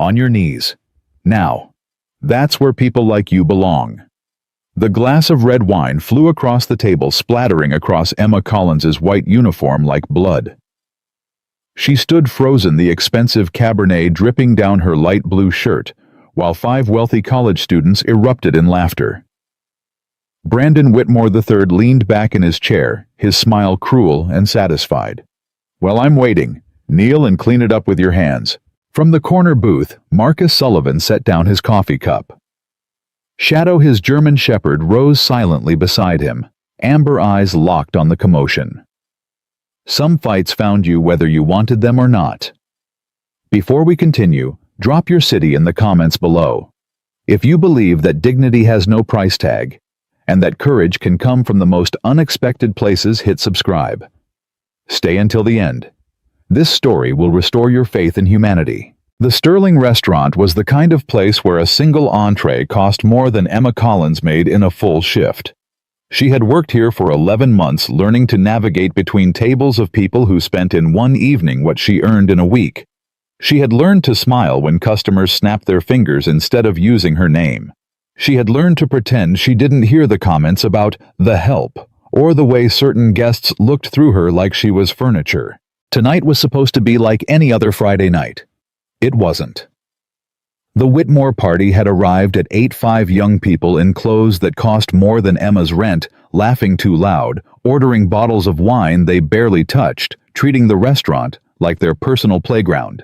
On your knees. Now. That's where people like you belong." The glass of red wine flew across the table, splattering across Emma Collins's white uniform like blood. She stood frozen, the expensive Cabernet dripping down her light blue shirt, while 5 wealthy college students erupted in laughter. Brandon Whitmore III leaned back in his chair, his smile cruel and satisfied. "Well, I'm waiting. Kneel and clean it up with your hands." From the corner booth, Marcus Sullivan set down his coffee cup. Shadow, his German shepherd, rose silently beside him, amber eyes locked on the commotion. "Some fights found you whether you wanted them or not. Before we continue, drop your city in the comments below. If you believe that dignity has no price tag, and that courage can come from the most unexpected places, hit subscribe. Stay until the end. This story will restore your faith in humanity." The Sterling restaurant was the kind of place where a single entree cost more than Emma Collins made in a full shift. She had worked here for 11 months, learning to navigate between tables of people who spent in one evening what she earned in a week. She had learned to smile when customers snapped their fingers instead of using her name. She had learned to pretend she didn't hear the comments about the help, or the way certain guests looked through her like she was furniture. Tonight was supposed to be like any other Friday night. It wasn't. The Whitmore party had arrived at 8, 5 young people in clothes that cost more than Emma's rent, laughing too loud, ordering bottles of wine they barely touched, treating the restaurant like their personal playground.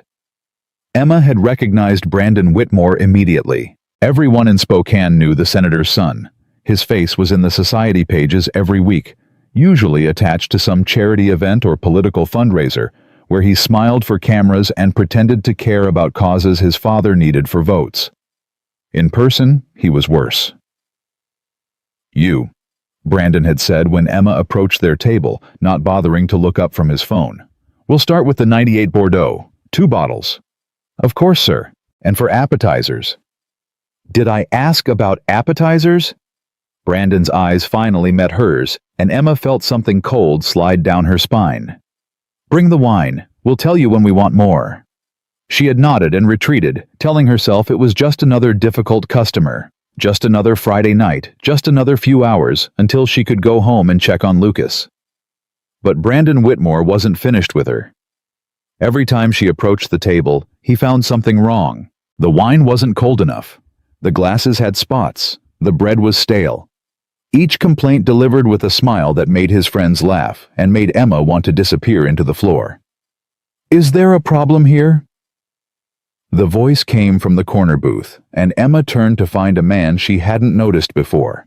Emma had recognized Brandon Whitmore immediately. Everyone in Spokane knew the senator's son. His face was in the society pages every week, usually attached to some charity event or political fundraiser, where he smiled for cameras and pretended to care about causes his father needed for votes. In person, he was worse. "You," Brandon had said when Emma approached their table, not bothering to look up from his phone. "We'll start with the 98 Bordeaux, 2 bottles." "Of course, sir. And for appetizers." "Did I ask about appetizers?" Brandon's eyes finally met hers, and Emma felt something cold slide down her spine. "Bring the wine. We'll tell you when we want more." She had nodded and retreated, telling herself it was just another difficult customer, just another Friday night, just another few hours until she could go home and check on Lucas. But Brandon Whitmore wasn't finished with her. Every time she approached the table, he found something wrong. The wine wasn't cold enough. The glasses had spots. The bread was stale. Each complaint delivered with a smile that made his friends laugh and made Emma want to disappear into the floor. "Is there a problem here?" The voice came from the corner booth, and Emma turned to find a man she hadn't noticed before.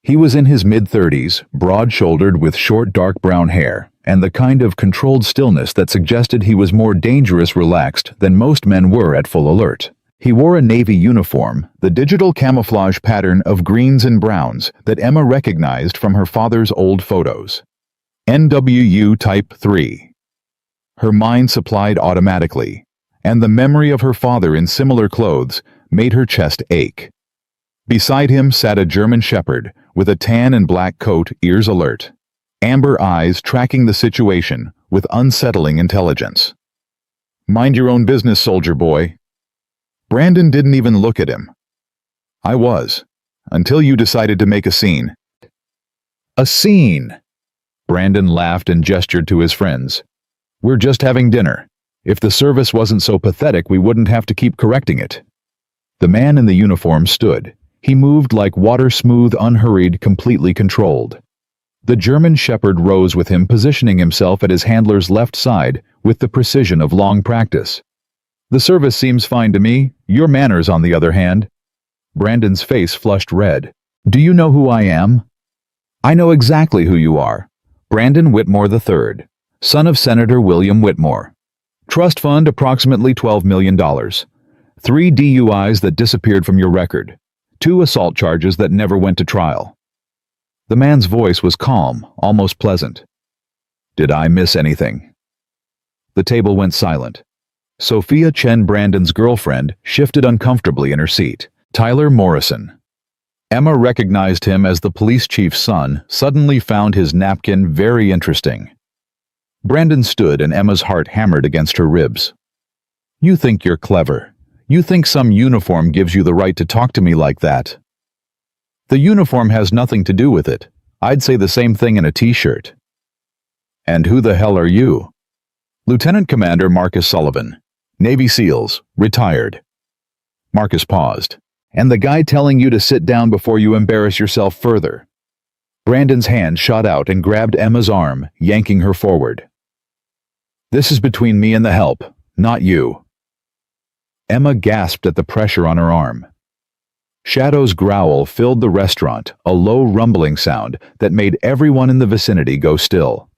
He was in his mid-30s, broad-shouldered with short dark brown hair, and the kind of controlled stillness that suggested he was more dangerous relaxed than most men were at full alert. He wore a navy uniform, the digital camouflage pattern of greens and browns that Emma recognized from her father's old photos. NWU Type 3. Her mind supplied automatically, and the memory of her father in similar clothes made her chest ache. Beside him sat a German shepherd with a tan and black coat, ears alert, amber eyes tracking the situation with unsettling intelligence. "Mind your own business, soldier boy." Brandon didn't even look at him. "I was, until you decided to make a scene." "A scene?" Brandon laughed and gestured to his friends. "We're just having dinner. If the service wasn't so pathetic, we wouldn't have to keep correcting it." The man in the uniform stood. He moved like water, smooth, unhurried, completely controlled. The German shepherd rose with him, positioning himself at his handler's left side with the precision of long practice. "The service seems fine to me. Your manners, on the other hand." Brandon's face flushed red. "Do you know who I am?" "I know exactly who you are. Brandon Whitmore III, son of Senator William Whitmore. Trust fund approximately $12 million. 3 DUIs that disappeared from your record. 2 assault charges that never went to trial." The man's voice was calm, almost pleasant. "Did I miss anything?" The table went silent. Sophia Chen, Brandon's girlfriend, shifted uncomfortably in her seat. Tyler Morrison. Emma recognized him as the police chief's son, suddenly found his napkin very interesting. Brandon stood and Emma's heart hammered against her ribs. "You think you're clever. You think some uniform gives you the right to talk to me like that? The uniform has nothing to do with it. I'd say the same thing in a t-shirt. And who the hell are you? Lieutenant Commander Marcus Sullivan, Navy SEALs, retired. Marcus paused. And the guy telling you to sit down before you embarrass yourself further. Brandon's hand shot out and grabbed Emma's arm, yanking her forward. This is between me and the help, not you. Emma gasped at the pressure on her arm. Shadow's growl filled the restaurant, a low rumbling sound that made everyone in the vicinity go still.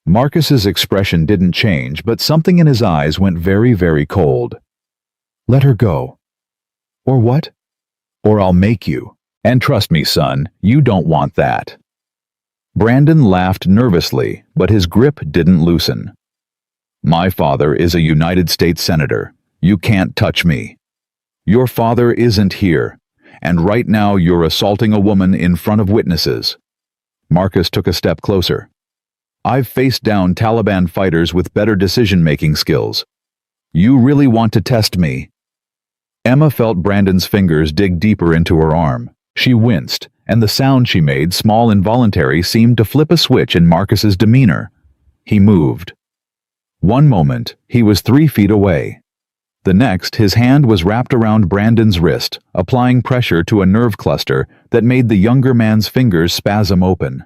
Marcus's expression didn't change, but something in his eyes went very, very cold. Let her go. Or what? Or I'll make you. And trust me, son, you don't want that. Brandon laughed nervously, but his grip didn't loosen. My father is a United States Senator. You can't touch me. Your father isn't here, and right now you're assaulting a woman in front of witnesses. Marcus took a step closer. I've faced down Taliban fighters with better decision-making skills. You really want to test me? Emma felt Brandon's fingers dig deeper into her arm. She winced, and the sound she made, small and involuntary, seemed to flip a switch in Marcus's demeanor. He moved. One moment, he was 3 feet away. The next, his hand was wrapped around Brandon's wrist, applying pressure to a nerve cluster that made the younger man's fingers spasm open.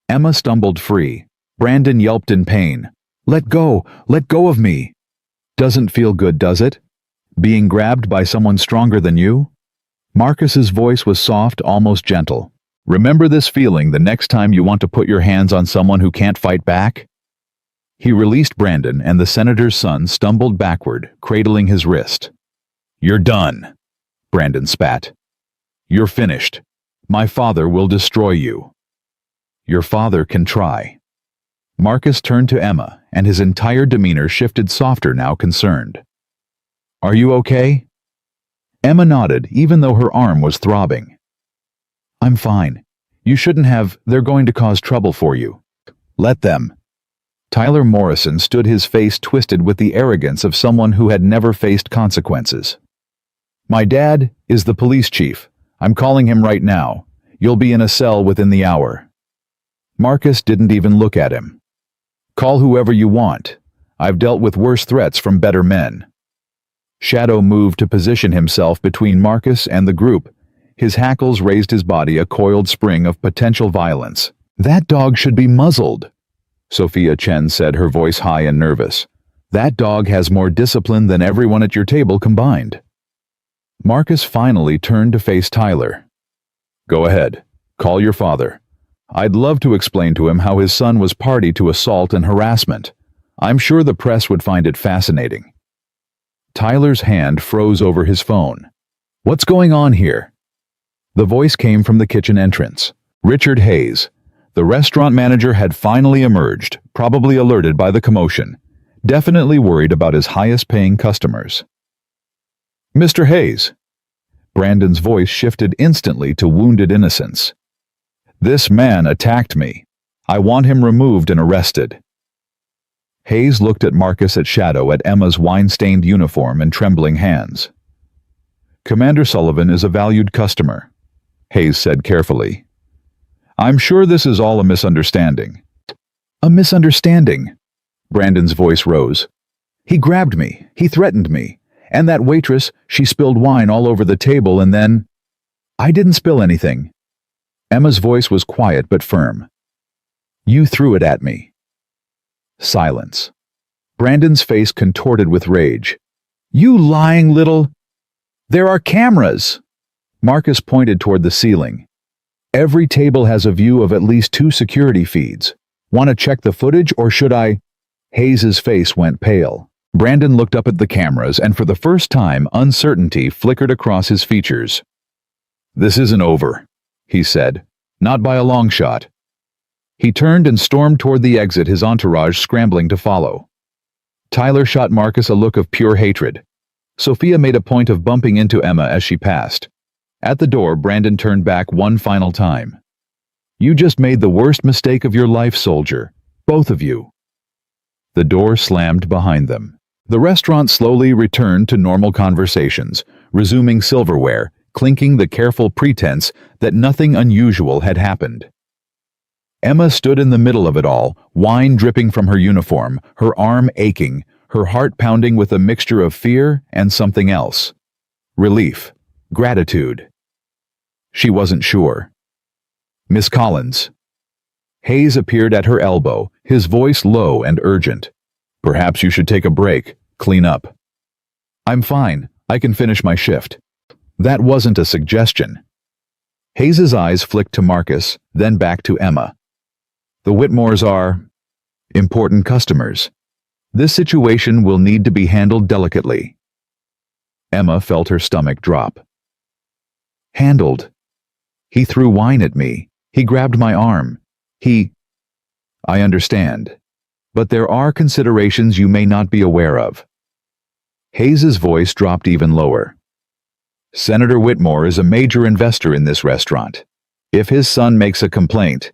Emma stumbled free. Brandon yelped in pain. Let go of me. Doesn't feel good, does it? Being grabbed by someone stronger than you? Marcus's voice was soft, almost gentle. Remember this feeling the next time you want to put your hands on someone who can't fight back? He released Brandon, and the senator's son stumbled backward, cradling his wrist. You're done, Brandon spat. You're finished. My father will destroy you. Your father can try. Marcus turned to Emma, and his entire demeanor shifted softer, now concerned. Are you okay? Emma nodded, even though her arm was throbbing. I'm fine. You shouldn't have. They're going to cause trouble for you. Let them. Tyler Morrison stood, his face twisted with the arrogance of someone who had never faced consequences. My dad is the police chief. I'm calling him right now. You'll be in a cell within the hour. Marcus didn't even look at him. Call whoever you want. I've dealt with worse threats from better men. Shadow moved to position himself between Marcus and the group. His hackles raised his body, a coiled spring of potential violence. That dog should be muzzled, Sophia Chen said, her voice high and nervous. That dog has more discipline than everyone at your table combined. Marcus finally turned to face Tyler. Go ahead. Call your father. I'd love to explain to him how his son was party to assault and harassment. I'm sure the press would find it fascinating. Tyler's hand froze over his phone. What's going on here? The voice came from the kitchen entrance. Richard Hayes, the restaurant manager, had finally emerged, probably alerted by the commotion, definitely worried about his highest-paying customers. Mr. Hayes. Brandon's voice shifted instantly to wounded innocence. This man attacked me. I want him removed and arrested. Hayes looked at Marcus, at Shadow, at Emma's wine-stained uniform and trembling hands. Commander Sullivan is a valued customer, Hayes said carefully. I'm sure this is all a misunderstanding. A misunderstanding? Brandon's voice rose. He grabbed me. He threatened me. And that waitress, she spilled wine all over the table, and then... I didn't spill anything. Emma's voice was quiet but firm. You threw it at me. Silence. Brandon's face contorted with rage. You lying little... There are cameras! Marcus pointed toward the ceiling. Every table has a view of at least 2 security feeds. Want to check the footage, or should I... Hayes's face went pale. Brandon looked up at the cameras, and for the first time, uncertainty flickered across his features. This isn't over, he said. Not by a long shot. He turned and stormed toward the exit, his entourage scrambling to follow. Tyler shot Marcus a look of pure hatred. Sophia made a point of bumping into Emma as she passed. At the door, Brandon turned back one final time. You just made the worst mistake of your life, soldier. Both of you. The door slammed behind them. The restaurant slowly returned to normal conversations, resuming silverware, clinking the careful pretense that nothing unusual had happened. Emma stood in the middle of it all, wine dripping from her uniform, her arm aching, her heart pounding with a mixture of fear and something else. Relief. Gratitude. She wasn't sure. "Miss Collins." Hayes appeared at her elbow, his voice low and urgent. "Perhaps you should take a break, clean up." "I'm fine, I can finish my shift." That wasn't a suggestion. Hayes's eyes flicked to Marcus, then back to Emma. "The Whitmores are important customers. This situation will need to be handled delicately." Emma felt her stomach drop. "Handled?" "He threw wine at me. He grabbed my arm. I understand. But there are considerations you may not be aware of." Hayes's voice dropped even lower. "Senator Whitmore is a major investor in this restaurant. If his son makes a complaint..."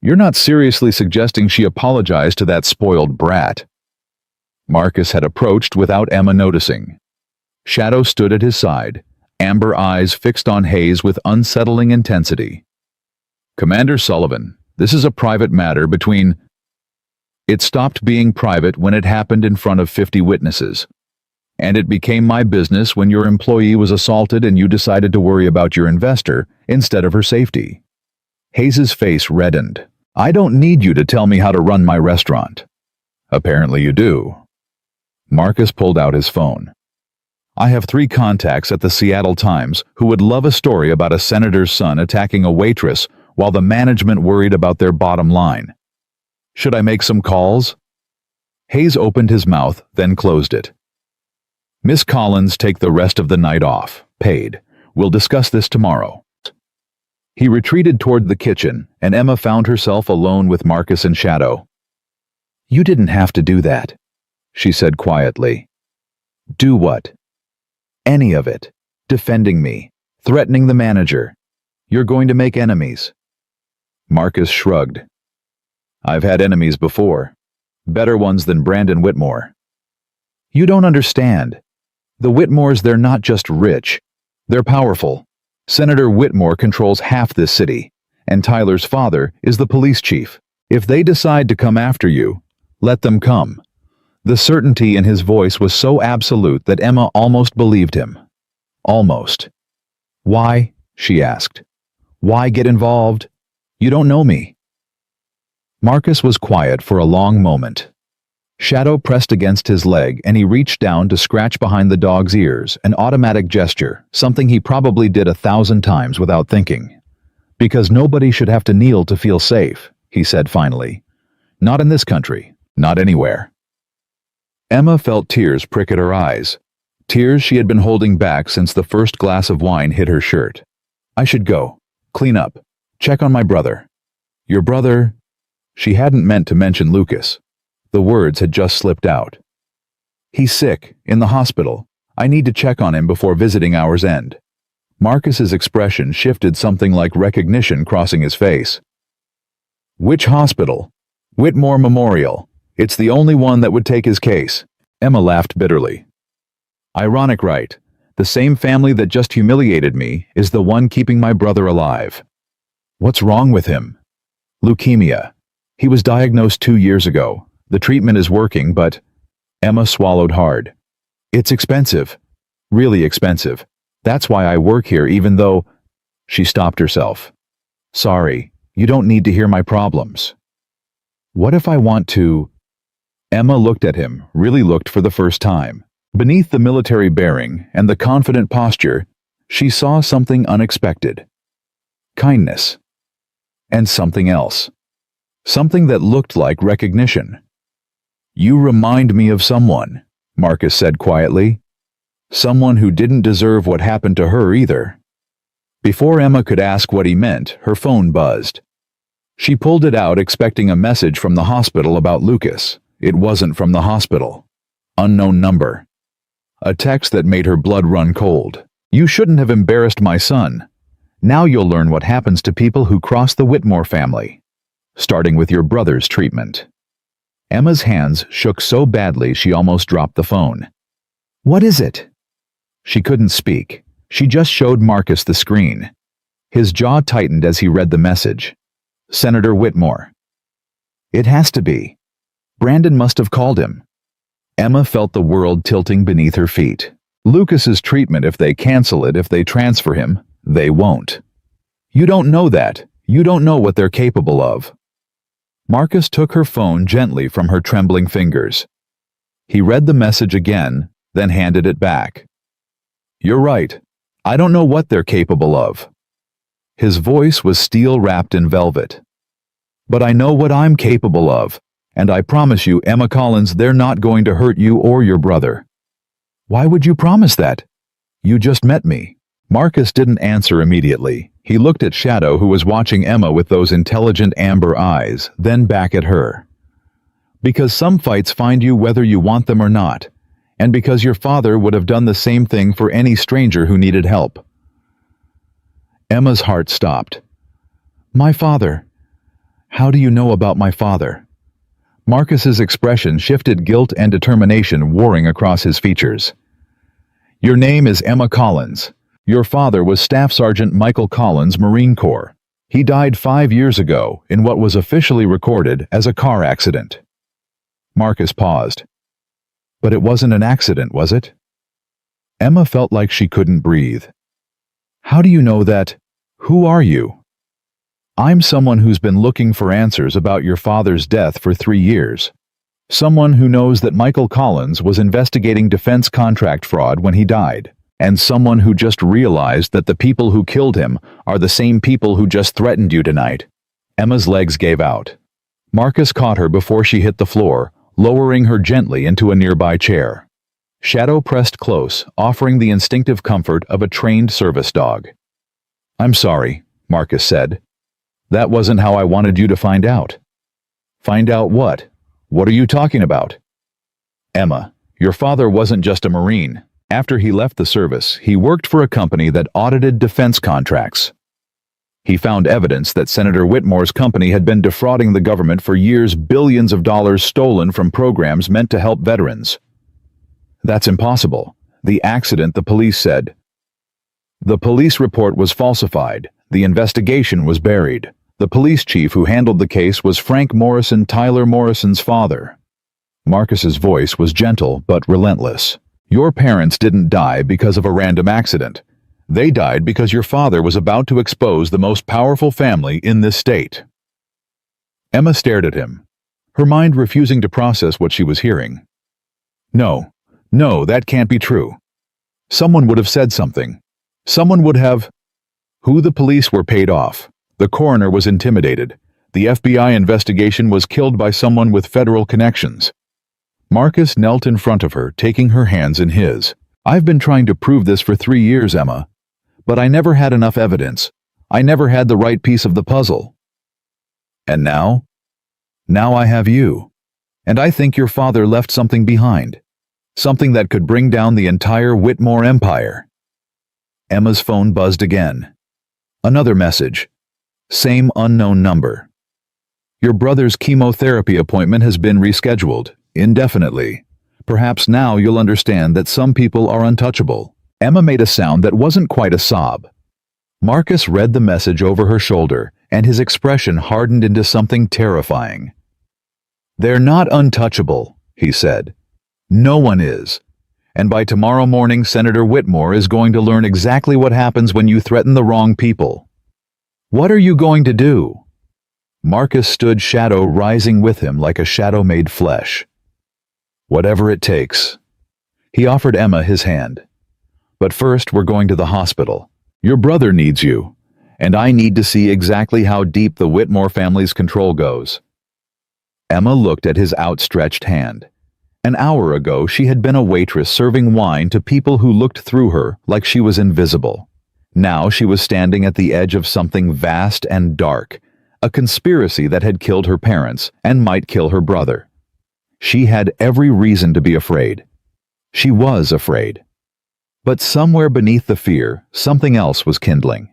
"You're not seriously suggesting she apologize to that spoiled brat?" Marcus had approached without Emma noticing. Shadow stood at his side, amber eyes fixed on Hayes with unsettling intensity. "Commander Sullivan, this is a private matter between..." "It stopped being private when it happened in front of 50 witnesses. And it became my business when your employee was assaulted and you decided to worry about your investor instead of her safety." Hayes's face reddened. "I don't need you to tell me how to run my restaurant." "Apparently you do." Marcus pulled out his phone. "I have 3 contacts at the Seattle Times who would love a story about a senator's son attacking a waitress while the management worried about their bottom line. Should I make some calls?" Hayes opened his mouth, then closed it. "Miss Collins, take the rest of the night off, paid. We'll discuss this tomorrow." He retreated toward the kitchen, and Emma found herself alone with Marcus and Shadow. "You didn't have to do that," she said quietly. "Do what?" "Any of it. Defending me. Threatening the manager. You're going to make enemies." Marcus shrugged. "I've had enemies before. Better ones than Brandon Whitmore." "You don't understand. The Whitmores, they're not just rich. They're powerful. Senator Whitmore controls half this city, and Tyler's father is the police chief. If they decide to come after you, let them come." The certainty in his voice was so absolute that Emma almost believed him. Almost. "Why?" she asked. "Why get involved? You don't know me." Marcus was quiet for a long moment. Shadow pressed against his leg and he reached down to scratch behind the dog's ears, an automatic gesture, something he probably did 1,000 times without thinking. "Because nobody should have to kneel to feel safe," he said finally. "Not in this country, not anywhere." Emma felt tears prick at her eyes, tears she had been holding back since the first glass of wine hit her shirt. "I should go. Clean up. Check on my brother." "Your brother?" She hadn't meant to mention Lucas. The words had just slipped out. "He's sick, in the hospital. I need to check on him before visiting hours end." Marcus's expression shifted, something like recognition crossing his face. "Which hospital?" "Whitmore Memorial. It's the only one that would take his case." Emma laughed bitterly. "Ironic, right? The same family that just humiliated me is the one keeping my brother alive." "What's wrong with him?" "Leukemia. He was diagnosed 2 years ago. The treatment is working, but..." Emma swallowed hard. "It's expensive. Really expensive. That's why I work here even though..." She stopped herself. "Sorry, you don't need to hear my problems." "What if I want to..." Emma looked at him, really looked for the first time. Beneath the military bearing and the confident posture, she saw something unexpected. Kindness. And something else. Something that looked like recognition. "You remind me of someone," Marcus said quietly. "Someone who didn't deserve what happened to her either." Before Emma could ask what he meant, her phone buzzed. She pulled it out expecting a message from the hospital about Lucas. It wasn't from the hospital. Unknown number. A text that made her blood run cold. "You shouldn't have embarrassed my son. Now you'll learn what happens to people who cross the Whitmore family. Starting with your brother's treatment." Emma's hands shook so badly she almost dropped the phone. "What is it?" She couldn't speak. She just showed Marcus the screen. His jaw tightened as he read the message. Senator Whitmore. It has to be. Brandon must have called him. Emma felt the world tilting beneath her feet. Lucas's treatment, if they cancel it, if they transfer him, they won't. You don't know that. You don't know what they're capable of. Marcus took her phone gently from her trembling fingers. He read the message again, then handed it back. You're right. I don't know what they're capable of. His voice was steel wrapped in velvet. But I know what I'm capable of, and I promise you, Emma Collins, they're not going to hurt you or your brother. Why would you promise that? You just met me. Marcus didn't answer immediately. He looked at Shadow, who was watching Emma with those intelligent amber eyes, then back at her. Because some fights find you whether you want them or not, and because your father would have done the same thing for any stranger who needed help. Emma's heart stopped. My father. How do you know about my father? Marcus's expression shifted, guilt and determination warring across his features. Your name is Emma Collins. Your father was Staff Sergeant Michael Collins, Marine Corps. He died 5 years ago in what was officially recorded as a car accident. Marcus paused. But it wasn't an accident, was it? Emma felt like she couldn't breathe. How do you know that? Who are you? I'm someone who's been looking for answers about your father's death for 3 years. Someone who knows that Michael Collins was investigating defense contract fraud when he died. And someone who just realized that the people who killed him are the same people who just threatened you tonight. Emma's legs gave out. Marcus caught her before she hit the floor, lowering her gently into a nearby chair. Shadow pressed close, offering the instinctive comfort of a trained service dog. I'm sorry, Marcus said. That wasn't how I wanted you to find out. Find out what? What are you talking about? Emma, your father wasn't just a Marine. After he left the service, he worked for a company that audited defense contracts. He found evidence that Senator Whitmore's company had been defrauding the government for years, billions of dollars stolen from programs meant to help veterans. That's impossible. The accident, the police said. The police report was falsified. The investigation was buried. The police chief who handled the case was Frank Morrison, Tyler Morrison's father. Marcus's voice was gentle but relentless. Your parents didn't die because of a random accident. They died because your father was about to expose the most powerful family in this state. Emma stared at him, her mind refusing to process what she was hearing. No, that can't be true. Someone would have said something. Someone would have... Who? The police were paid off. The coroner was intimidated. The FBI investigation was killed by someone with federal connections. Marcus knelt in front of her, taking her hands in his. I've been trying to prove this for 3 years, Emma. But I never had enough evidence. I never had the right piece of the puzzle. And now? Now I have you. And I think your father left something behind. Something that could bring down the entire Whitmore empire. Emma's phone buzzed again. Another message. Same unknown number. Your brother's chemotherapy appointment has been rescheduled. Indefinitely. Perhaps now you'll understand that some people are untouchable. Emma made a sound that wasn't quite a sob. Marcus read the message over her shoulder, and his expression hardened into something terrifying. They're not untouchable, he said. No one is. And by tomorrow morning, Senator Whitmore is going to learn exactly what happens when you threaten the wrong people. What are you going to do? Marcus stood, shadow rising with him like a shadow made flesh. Whatever it takes. He offered Emma his hand. But first, we're going to the hospital. Your brother needs you, and I need to see exactly how deep the Whitmore family's control goes. Emma looked at his outstretched hand. An hour ago, she had been a waitress serving wine to people who looked through her like she was invisible. Now she was standing at the edge of something vast and dark, a conspiracy that had killed her parents and might kill her brother. She had every reason to be afraid. She was afraid. But somewhere beneath the fear, something else was kindling.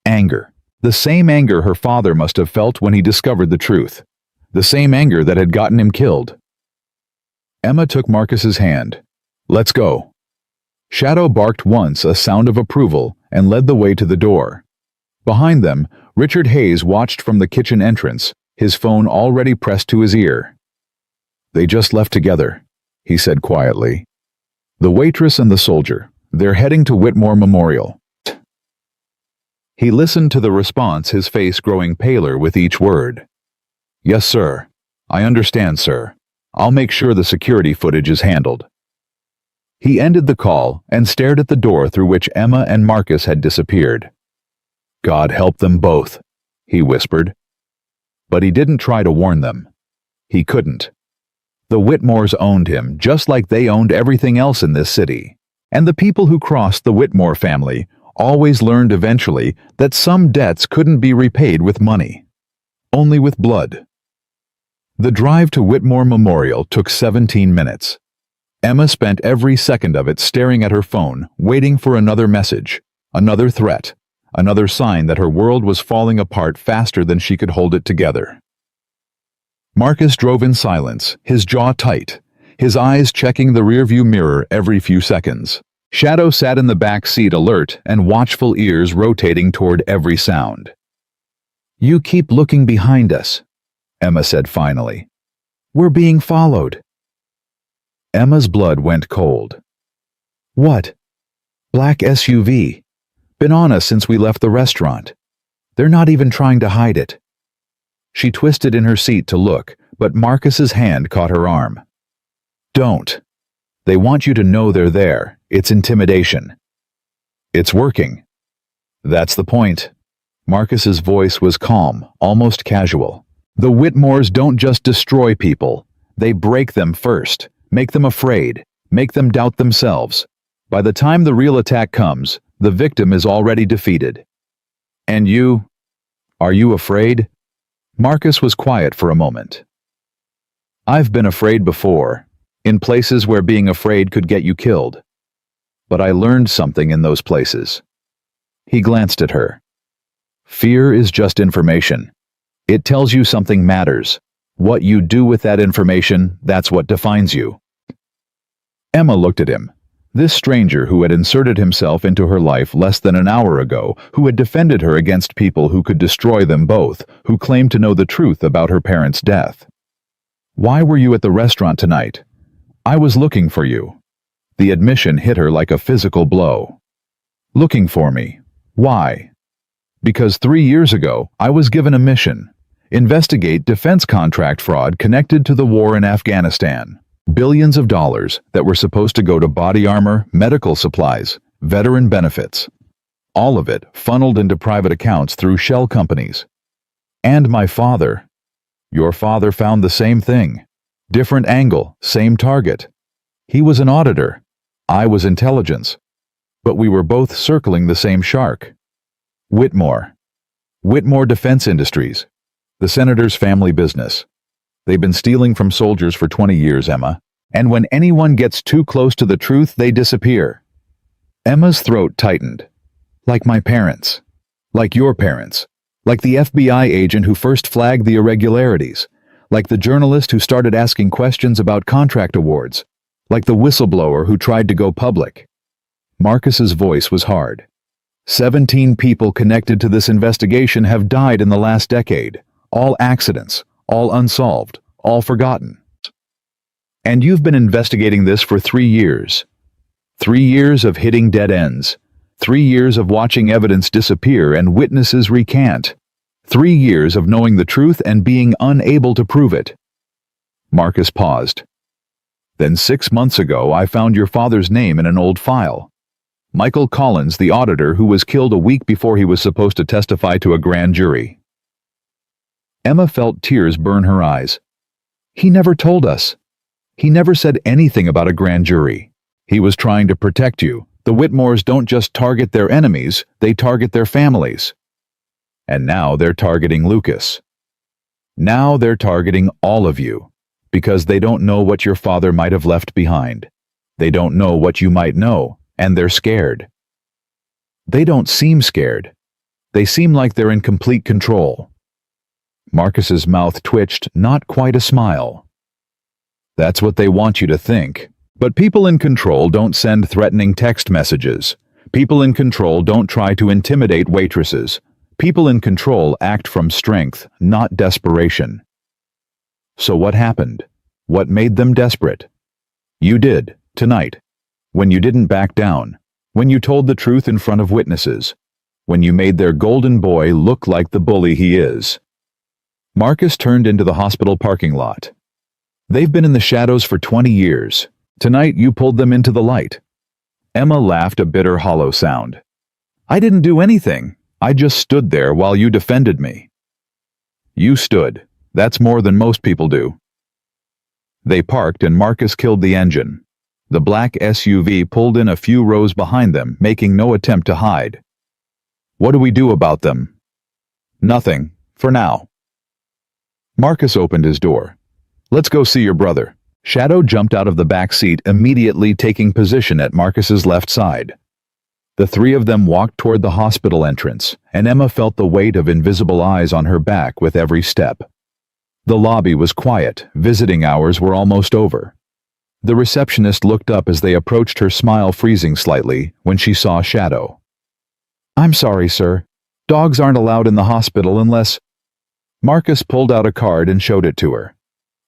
Anger. The same anger her father must have felt when he discovered the truth. the same anger that had gotten him killed. Emma took Marcus's hand. "Let's go." Shadow barked once, a sound of approval, and led the way to the door. Behind them, Richard Hayes watched from the kitchen entrance, his phone already pressed to his ear. "They just left together," he said quietly. "The waitress and the soldier. They're heading to Whitmore Memorial." He listened to the response, his face growing paler with each word. "Yes, sir. I understand, sir. I'll make sure the security footage is handled." He ended the call and stared at the door through which Emma and Marcus had disappeared. "God help them both," he whispered. But he didn't try to warn them. He couldn't. The Whitmores owned him, just like they owned everything else in this city. And the people who crossed the Whitmore family always learned eventually that some debts couldn't be repaid with money, only with blood. The drive to Whitmore Memorial took 17 minutes. Emma spent every second of it staring at her phone, waiting for another message, another threat, another sign that her world was falling apart faster than she could hold it together. Marcus drove in silence, his jaw tight, his eyes checking the rearview mirror every few seconds. Shadow sat in the back seat, alert and watchful, ears rotating toward every sound. "You keep looking behind us," Emma said finally. "We're being followed." Emma's blood went cold. "What?" "Black SUV. Been on us since we left the restaurant. They're not even trying to hide it." She twisted in her seat to look, but Marcus's hand caught her arm. "Don't. They want you to know they're there. It's intimidation." "It's working." "That's the point." Marcus's voice was calm, almost casual. "The Whitmores don't just destroy people. They break them first, make them afraid, make them doubt themselves. By the time the real attack comes, the victim is already defeated." "And you? Are you afraid?" Marcus was quiet for a moment. "I've been afraid before, in places where being afraid could get you killed. But I learned something in those places." He glanced at her. "Fear is just information. It tells you something matters. What you do with that information, that's what defines you." Emma looked at him. This stranger who had inserted himself into her life less than an hour ago, who had defended her against people who could destroy them both, who claimed to know the truth about her parents' death. "Why were you at the restaurant tonight?" "I was looking for you." The admission hit her like a physical blow. "Looking for me? Why?" "Because 3 years ago, I was given a mission. Investigate defense contract fraud connected to the war in Afghanistan. Billions of dollars that were supposed to go to body armor, medical supplies, veteran benefits. All of it funneled into private accounts through shell companies. And my father. Your father found the same thing. Different angle, same target. He was an auditor. I was intelligence. But we were both circling the same shark. Whitmore. Whitmore Defense Industries. The senator's family business. They've been stealing from soldiers for 20 years, Emma. And when anyone gets too close to the truth, they disappear." Emma's throat tightened. "Like my parents. Like your parents. Like the FBI agent who first flagged the irregularities. Like the journalist who started asking questions about contract awards. Like the whistleblower who tried to go public." Marcus's voice was hard. 17 people connected to this investigation have died in the last decade. All accidents. All unsolved, all forgotten. And you've been investigating this for 3 years. 3 years of hitting dead ends. 3 years of watching evidence disappear and witnesses recant. 3 years of knowing the truth and being unable to prove it. Marcus paused. "Then 6 months ago I found your father's name in an old file. Michael Collins, the auditor who was killed a week before he was supposed to testify to a grand jury." Emma felt tears burn her eyes. "He never told us. He never said anything about a grand jury. He was trying to protect you. The Whitmores don't just target their enemies, they target their families. And now they're targeting Lucas. Now they're targeting all of you, because they don't know what your father might have left behind. They don't know what you might know, and they're scared. They don't seem scared. They seem like they're in complete control." Marcus's mouth twitched, not quite a smile. That's what they want you to think. But people in control don't send threatening text messages. People in control don't try to intimidate waitresses. People in control act from strength, not desperation. So what happened? What made them desperate? You did, tonight. When you didn't back down. When you told the truth in front of witnesses. When you made their golden boy look like the bully he is. Marcus turned into the hospital parking lot. They've been in the shadows for 20 years. Tonight you pulled them into the light. Emma laughed a bitter, hollow sound. I didn't do anything. I just stood there while you defended me. You stood. That's more than most people do. They parked and Marcus killed the engine. The black SUV pulled in a few rows behind them, making no attempt to hide. What do we do about them? Nothing, for now. Marcus opened his door. Let's go see your brother. Shadow jumped out of the back seat, immediately taking position at Marcus's left side. The three of them walked toward the hospital entrance, and Emma felt the weight of invisible eyes on her back with every step. The lobby was quiet. Visiting hours were almost over. The receptionist looked up as they approached her, smile freezing slightly when she saw Shadow. I'm sorry, sir. Dogs aren't allowed in the hospital unless... Marcus pulled out a card and showed it to her.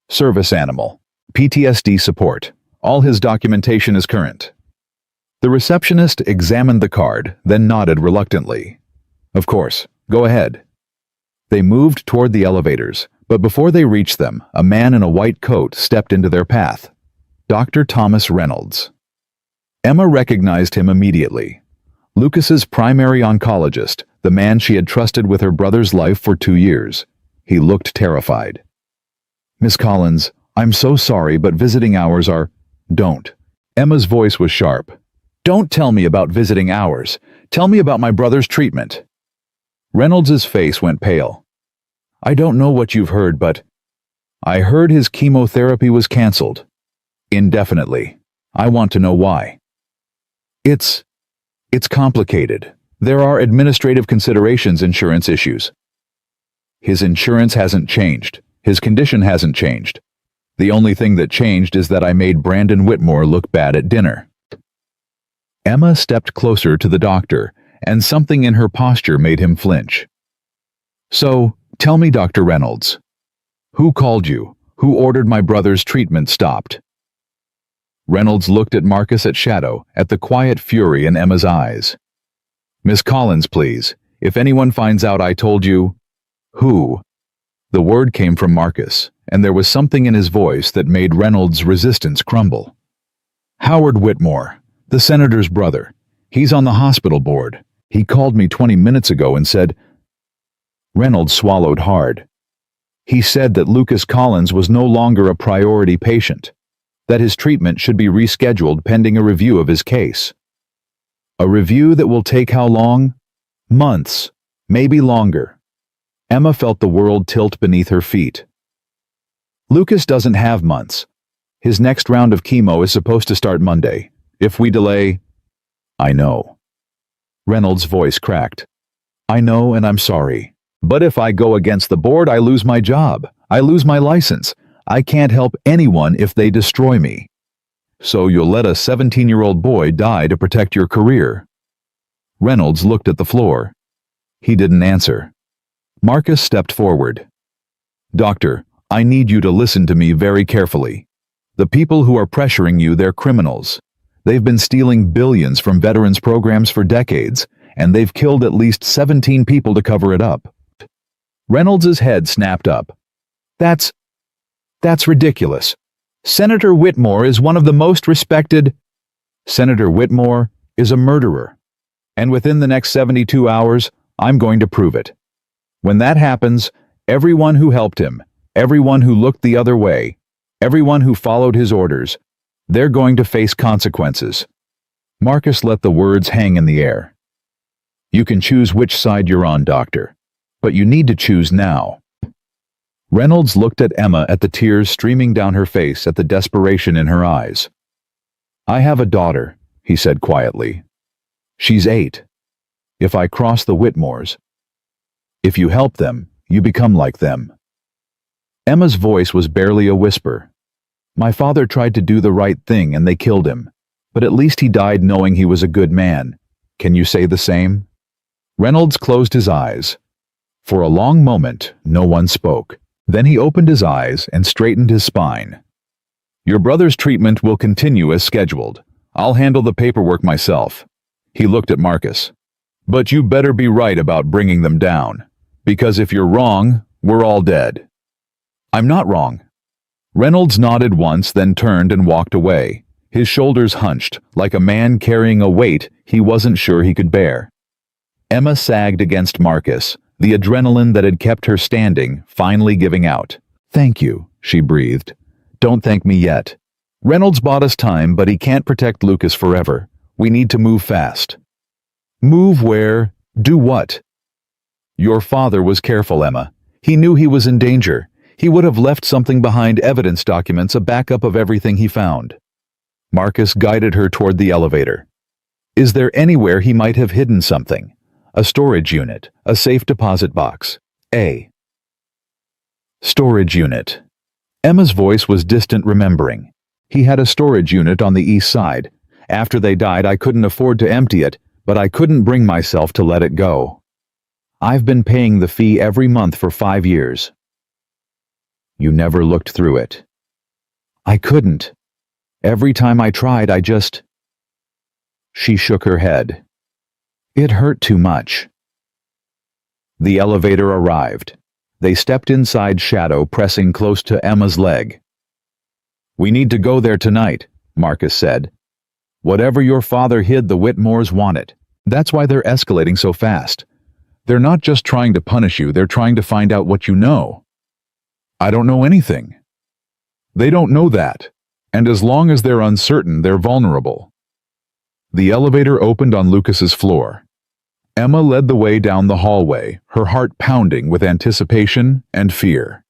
Service animal. PTSD support. All his documentation is current. The receptionist examined the card, then nodded reluctantly. Of course, go ahead. They moved toward the elevators, but before they reached them, a man in a white coat stepped into their path. Dr. Thomas Reynolds. Emma recognized him immediately. Lucas's primary oncologist, the man she had trusted with her brother's life for 2 years. He looked terrified. Miss Collins, I'm so sorry, but visiting hours are... Don't. Emma's voice was sharp. Don't tell me about visiting hours. Tell me about my brother's treatment. Reynolds's face went pale. I don't know what you've heard, but... I heard his chemotherapy was canceled. Indefinitely. I want to know why. It's complicated. There are administrative considerations, insurance issues. His insurance hasn't changed. His condition hasn't changed. The only thing that changed is that I made Brandon Whitmore look bad at dinner. Emma stepped closer to the doctor, and something in her posture made him flinch. So, tell me, Dr. Reynolds. Who called you? Who ordered my brother's treatment stopped? Reynolds looked at Marcus, at Shadow, at the quiet fury in Emma's eyes. Miss Collins, please. If anyone finds out I told you... Who? The word came from Marcus, and there was something in his voice that made Reynolds' resistance crumble. Howard Whitmore, the senator's brother. He's on the hospital board. He called me 20 minutes ago and said... Reynolds swallowed hard. He said that Lucas Collins was no longer a priority patient, that his treatment should be rescheduled pending a review of his case. A review that will take how long? Months, maybe longer. Emma felt the world tilt beneath her feet. Lucas doesn't have months. His next round of chemo is supposed to start Monday. If we delay... I know. Reynolds' voice cracked. I know, and I'm sorry. But if I go against the board, I lose my job. I lose my license. I can't help anyone if they destroy me. So you'll let a 17-year-old boy die to protect your career? Reynolds looked at the floor. He didn't answer. Marcus stepped forward. Doctor, I need you to listen to me very carefully. The people who are pressuring you, they're criminals. They've been stealing billions from veterans programs for decades, and they've killed at least 17 people to cover it up. Reynolds' head snapped up. That's ridiculous. Senator Whitmore is one of the most respected... Senator Whitmore is a murderer. And within the next 72 hours, I'm going to prove it. When that happens, everyone who helped him, everyone who looked the other way, everyone who followed his orders, they're going to face consequences. Marcus let the words hang in the air. You can choose which side you're on, Doctor, but you need to choose now. Reynolds looked at Emma, at the tears streaming down her face, at the desperation in her eyes. I have a daughter, he said quietly. She's 8. If I cross the Whitmores, if you help them, you become like them. Emma's voice was barely a whisper. My father tried to do the right thing and they killed him, but at least he died knowing he was a good man. Can you say the same? Reynolds closed his eyes. For a long moment, no one spoke. Then he opened his eyes and straightened his spine. Your brother's treatment will continue as scheduled. I'll handle the paperwork myself. He looked at Marcus. But you better be right about bringing them down, because if you're wrong, we're all dead. I'm not wrong. Reynolds nodded once, then turned and walked away, his shoulders hunched, like a man carrying a weight he wasn't sure he could bear. Emma sagged against Marcus, the adrenaline that had kept her standing finally giving out. Thank you, she breathed. Don't thank me yet. Reynolds bought us time, but he can't protect Lucas forever. We need to move fast. Move where? Do what? Your father was careful, Emma. He knew he was in danger. He would have left something behind, evidence documents, a backup of everything he found. Marcus guided her toward the elevator. Is there anywhere he might have hidden something? A storage unit, a safe deposit box. A storage unit. Emma's voice was distant, remembering. He had a storage unit on the east side. After they died, I couldn't afford to empty it, but I couldn't bring myself to let it go. I've been paying the fee every month for 5 years. You never looked through it. I couldn't. Every time I tried, I just... She shook her head. It hurt too much. The elevator arrived. They stepped inside, Shadow pressing close to Emma's leg. We need to go there tonight, Marcus said. Whatever your father hid, the Whitmores want it. That's why they're escalating so fast. They're not just trying to punish you, they're trying to find out what you know. I don't know anything. They don't know that, and as long as they're uncertain, they're vulnerable. The elevator opened on Lucas's floor. Emma led the way down the hallway, her heart pounding with anticipation and fear.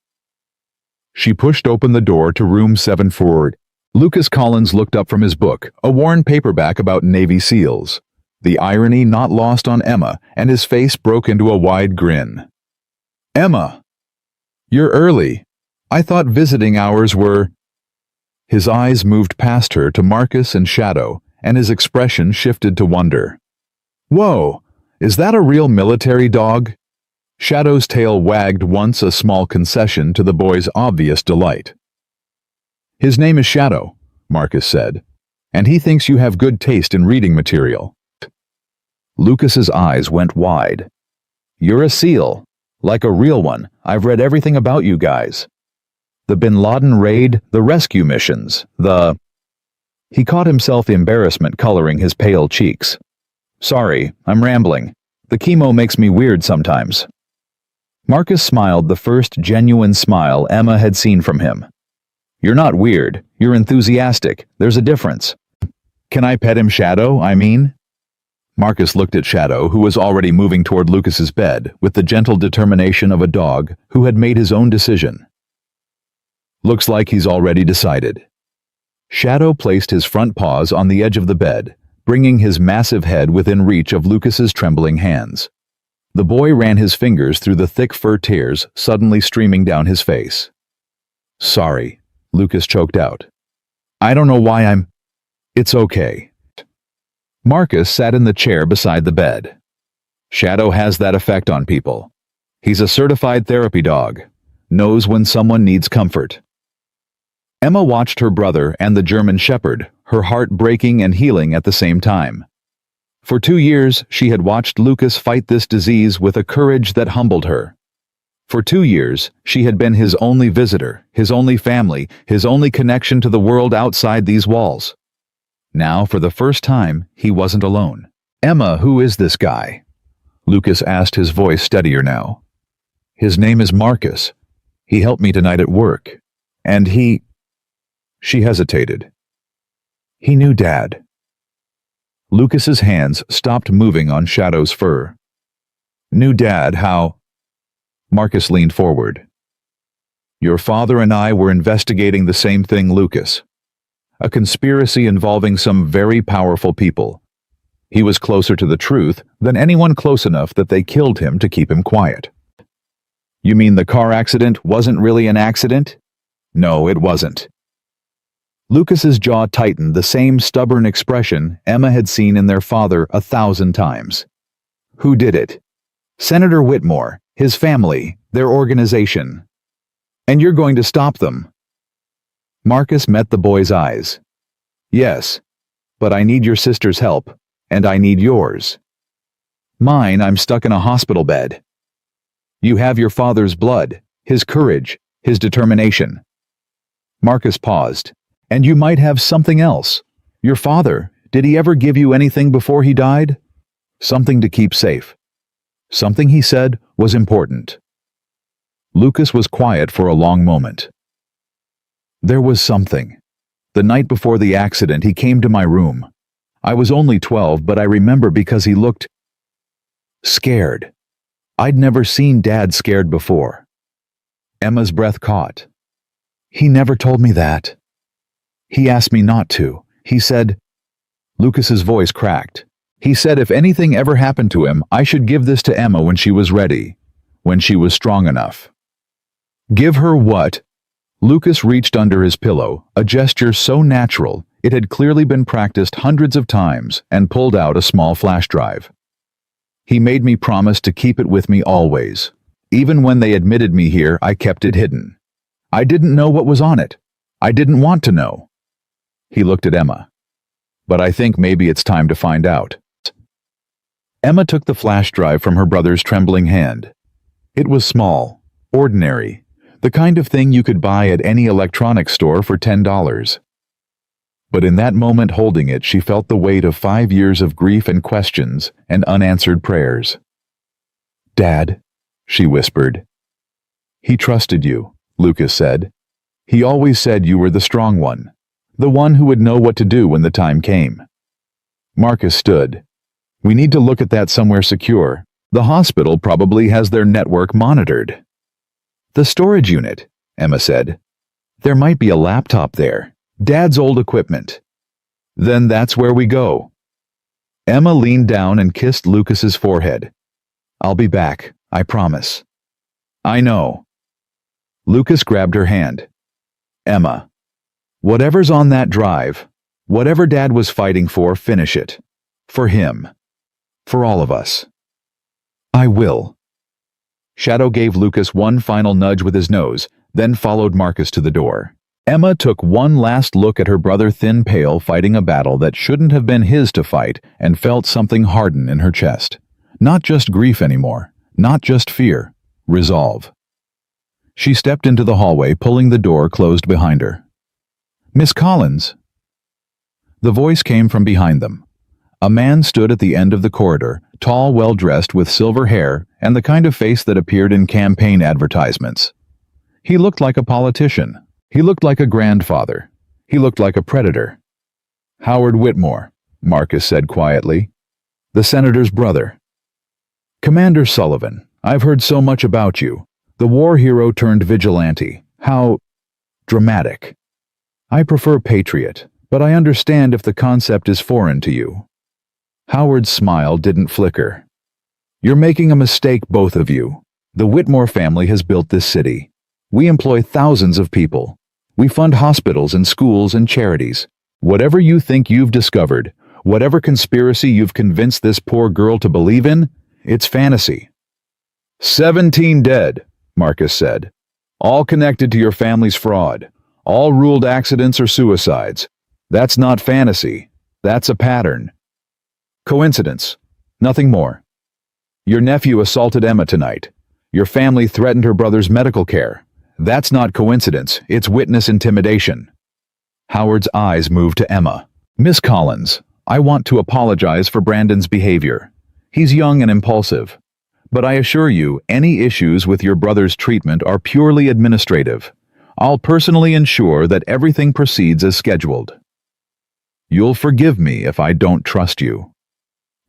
She pushed open the door to room 7 forward. Lucas Collins looked up from his book, a worn paperback about Navy SEALs. The irony not lost on Emma, and his face broke into a wide grin. Emma! You're early. I thought visiting hours were... His eyes moved past her to Marcus and Shadow, and his expression shifted to wonder. Whoa! Is that a real military dog? Shadow's tail wagged once, a small concession to the boy's obvious delight. His name is Shadow, Marcus said, and he thinks you have good taste in reading material. Lucas's eyes went wide. You're a SEAL, like a real one. I've read everything about you guys. The Bin Laden raid, the rescue missions, the... He caught himself, embarrassment coloring his pale cheeks. Sorry, I'm rambling. The chemo makes me weird sometimes. Marcus smiled, the first genuine smile Emma had seen from him. You're not weird, you're enthusiastic. There's a difference. Can I pet him, Shadow, I mean? Marcus looked at Shadow, who was already moving toward Lucas's bed, with the gentle determination of a dog who had made his own decision. Looks like he's already decided. Shadow placed his front paws on the edge of the bed, bringing his massive head within reach of Lucas's trembling hands. The boy ran his fingers through the thick fur, tears suddenly streaming down his face. Sorry, Lucas choked out. I don't know why I'm... It's okay. Marcus sat in the chair beside the bed. Shadow has that effect on people. He's a certified therapy dog. Knows when someone needs comfort. Emma watched her brother and the German Shepherd, her heart breaking and healing at the same time. For 2 years, she had watched Lucas fight this disease with a courage that humbled her. For 2 years, she had been his only visitor, his only family, his only connection to the world outside these walls. Now, for the first time, he wasn't alone. Emma, who is this guy? Lucas asked, his voice steadier now. His name is Marcus. He helped me tonight at work. And he... She hesitated. He knew Dad. Lucas's hands stopped moving on Shadow's fur. Knew Dad, how? Marcus leaned forward. Your father and I were investigating the same thing, Lucas. A conspiracy involving some very powerful people. He was closer to the truth than anyone, close enough that they killed him to keep him quiet. You mean the car accident wasn't really an accident? No, it wasn't. Lucas's jaw tightened, the same stubborn expression Emma had seen in their father 1,000 times. Who did it? Senator Whitmore, his family, their organization. And you're going to stop them? Marcus met the boy's eyes. Yes, but I need your sister's help, and I need yours. Mine, I'm stuck in a hospital bed. You have your father's blood, his courage, his determination. Marcus paused. And you might have something else. Your father, did he ever give you anything before he died? Something to keep safe. Something he said was important. Lucas was quiet for a long moment. There was something. The night before the accident, he came to my room. I was only 12, but I remember because he looked scared. I'd never seen Dad scared before. Emma's breath caught. He never told me that. He asked me not to. He said, Lucas's voice cracked. He said if anything ever happened to him, I should give this to Emma when she was ready, when she was strong enough. Give her what? Lucas reached under his pillow, a gesture so natural it had clearly been practiced hundreds of times, and pulled out a small flash drive. He made me promise to keep it with me always. Even when they admitted me here, I kept it hidden. I didn't know what was on it. I didn't want to know. He looked at Emma. But I think maybe it's time to find out. Emma took the flash drive from her brother's trembling hand. It was small, ordinary, the kind of thing you could buy at any electronics store for $10. But in that moment holding it, she felt the weight of 5 years of grief and questions and unanswered prayers. Dad, she whispered. He trusted you, Lucas said. He always said you were the strong one. The one who would know what to do when the time came. Marcus stood. We need to look at that somewhere secure. The hospital probably has their network monitored. The storage unit, Emma said. There might be a laptop there. Dad's old equipment. Then that's where we go. Emma leaned down and kissed Lucas's forehead. I'll be back, I promise. I know. Lucas grabbed her hand. Emma. Whatever's on that drive, whatever Dad was fighting for, finish it. For him. For all of us. I will. Shadow gave Lucas one final nudge with his nose, then followed Marcus to the door. Emma took one last look at her brother, thin pale, fighting a battle that shouldn't have been his to fight, and felt something harden in her chest. Not just grief anymore. Not just fear. Resolve. She stepped into the hallway, pulling the door closed behind her. Miss Collins. The voice came from behind them. A man stood at the end of the corridor, tall, well-dressed, with silver hair and the kind of face that appeared in campaign advertisements. He looked like a politician. He looked like a grandfather. He looked like a predator. Howard Whitmore, Marcus said quietly. The senator's brother. Commander Sullivan, I've heard so much about you. The war hero turned vigilante. How dramatic. I prefer patriot, but I understand if the concept is foreign to you. Howard's smile didn't flicker. You're making a mistake, both of you. The Whitmore family has built this city. We employ thousands of people. We fund hospitals and schools and charities. Whatever you think you've discovered, whatever conspiracy you've convinced this poor girl to believe in, it's fantasy. 17 dead, Marcus said. All connected to your family's fraud. All ruled accidents or suicides. That's not fantasy. That's a pattern. Coincidence. Nothing more. Your nephew assaulted Emma tonight. Your family threatened her brother's medical care. That's not coincidence. It's witness intimidation. Howard's eyes moved to Emma. Miss Collins, I want to apologize for Brandon's behavior. He's young and impulsive. But I assure you, any issues with your brother's treatment are purely administrative. I'll personally ensure that everything proceeds as scheduled. You'll forgive me if I don't trust you.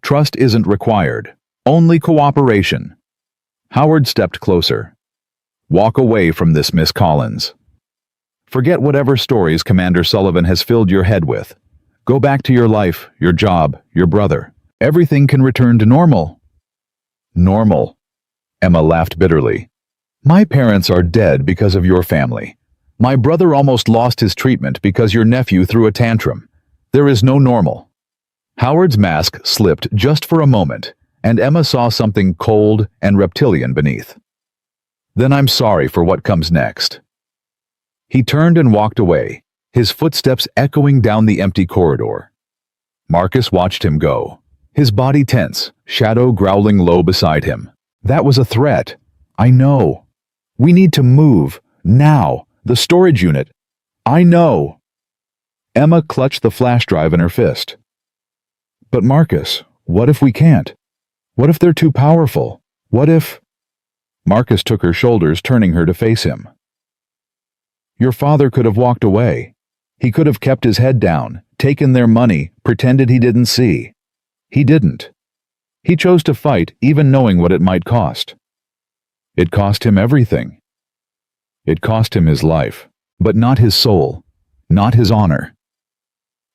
Trust isn't required, only cooperation. Howard stepped closer. Walk away from this, Miss Collins. Forget whatever stories Commander Sullivan has filled your head with. Go back to your life, your job, your brother. Everything can return to normal. Normal. Emma laughed bitterly. My parents are dead because of your family. My brother almost lost his treatment because your nephew threw a tantrum. There is no normal. Howard's mask slipped just for a moment, and Emma saw something cold and reptilian beneath. Then I'm sorry for what comes next. He turned and walked away, his footsteps echoing down the empty corridor. Marcus watched him go, his body tense, Shadow growling low beside him. That was a threat. I know. We need to move, now, the storage unit. I know. Emma clutched the flash drive in her fist. But Marcus, what if we can't? What if they're too powerful? What if... Marcus took her shoulders, turning her to face him. Your father could have walked away. He could have kept his head down, taken their money, pretended he didn't see. He didn't. He chose to fight, even knowing what it might cost. It cost him everything. It cost him his life, but not his soul, not his honor.